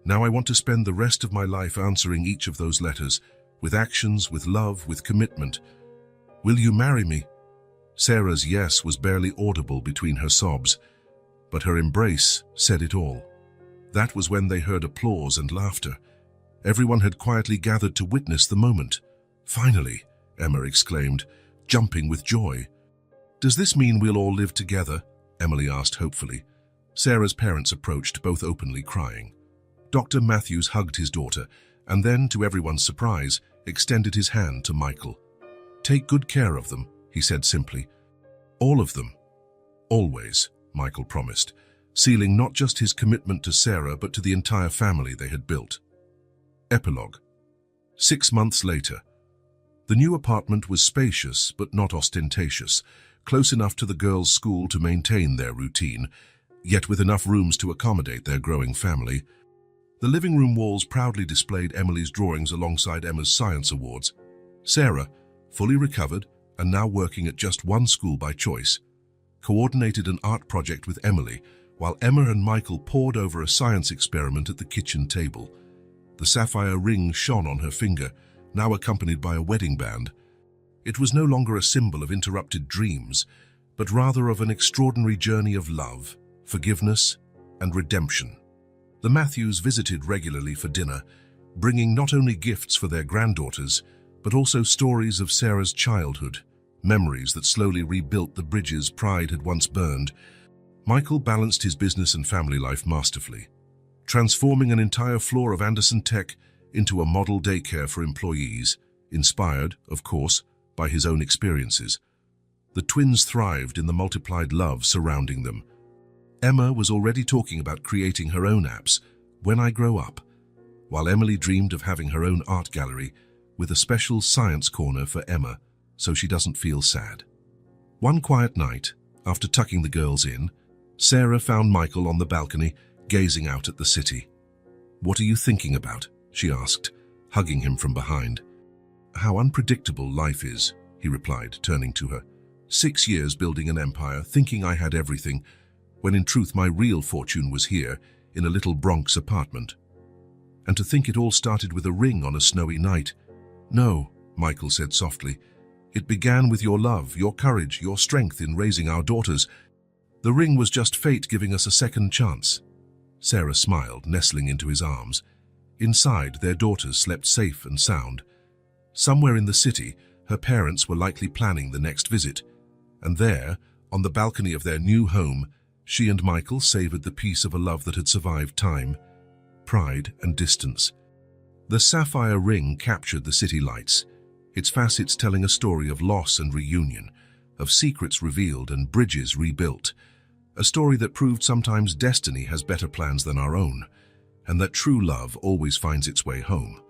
Now I want to spend the rest of my life answering each of those letters, with actions, with love, with commitment. Will you marry me?" Sarah's yes was barely audible between her sobs, but her embrace said it all. That was when they heard applause and laughter. Everyone had quietly gathered to witness the moment. "Finally," Emma exclaimed, jumping with joy. "Does this mean we'll all live together?" Emily asked hopefully. Sarah's parents approached, both openly crying. Dr. Matthews hugged his daughter, and then, to everyone's surprise, extended his hand to Michael. "Take good care of them," he said simply. "All of them. Always," Michael promised, sealing not just his commitment to Sarah but to the entire family they had built. Epilogue. 6 months later. The new apartment was spacious but not ostentatious, close enough to the girls' school to maintain their routine, yet with enough rooms to accommodate their growing family. The living room walls proudly displayed Emily's drawings alongside Emma's science awards. Sarah, fully recovered and now working at just one school by choice, coordinated an art project with Emily, while Emma and Michael pored over a science experiment at the kitchen table. The sapphire ring shone on her finger, now accompanied by a wedding band. It was no longer a symbol of interrupted dreams, but rather of an extraordinary journey of love, forgiveness, and redemption. The Matthews visited regularly for dinner, bringing not only gifts for their granddaughters, but also stories of Sarah's childhood, memories that slowly rebuilt the bridges pride had once burned. Michael balanced his business and family life masterfully, transforming an entire floor of Anderson Tech into a model daycare for employees, inspired, of course, by his own experiences. The twins thrived in the multiplied love surrounding them. Emma was already talking about creating her own apps, When I Grow Up, while Emily dreamed of having her own art gallery with a special science corner for Emma so she doesn't feel sad. One quiet night, after tucking the girls in, Sarah found Michael on the balcony, gazing out at the city. "What are you thinking about?" she asked, hugging him from behind. "How unpredictable life is," he replied, turning to her. 6 years building an empire, thinking I had everything, when in truth my real fortune was here, in a little Bronx apartment. And to think it all started with a ring on a snowy night. "No," Michael said softly. "It began with your love, your courage, your strength in raising our daughters. The ring was just fate giving us a second chance." Sarah smiled, nestling into his arms. Inside, their daughters slept safe and sound. Somewhere in the city, her parents were likely planning the next visit. And there, on the balcony of their new home, she and Michael savored the peace of a love that had survived time, pride, and distance. The sapphire ring captured the city lights, its facets telling a story of loss and reunion, of secrets revealed and bridges rebuilt, a story that proved sometimes destiny has better plans than our own, and that true love always finds its way home.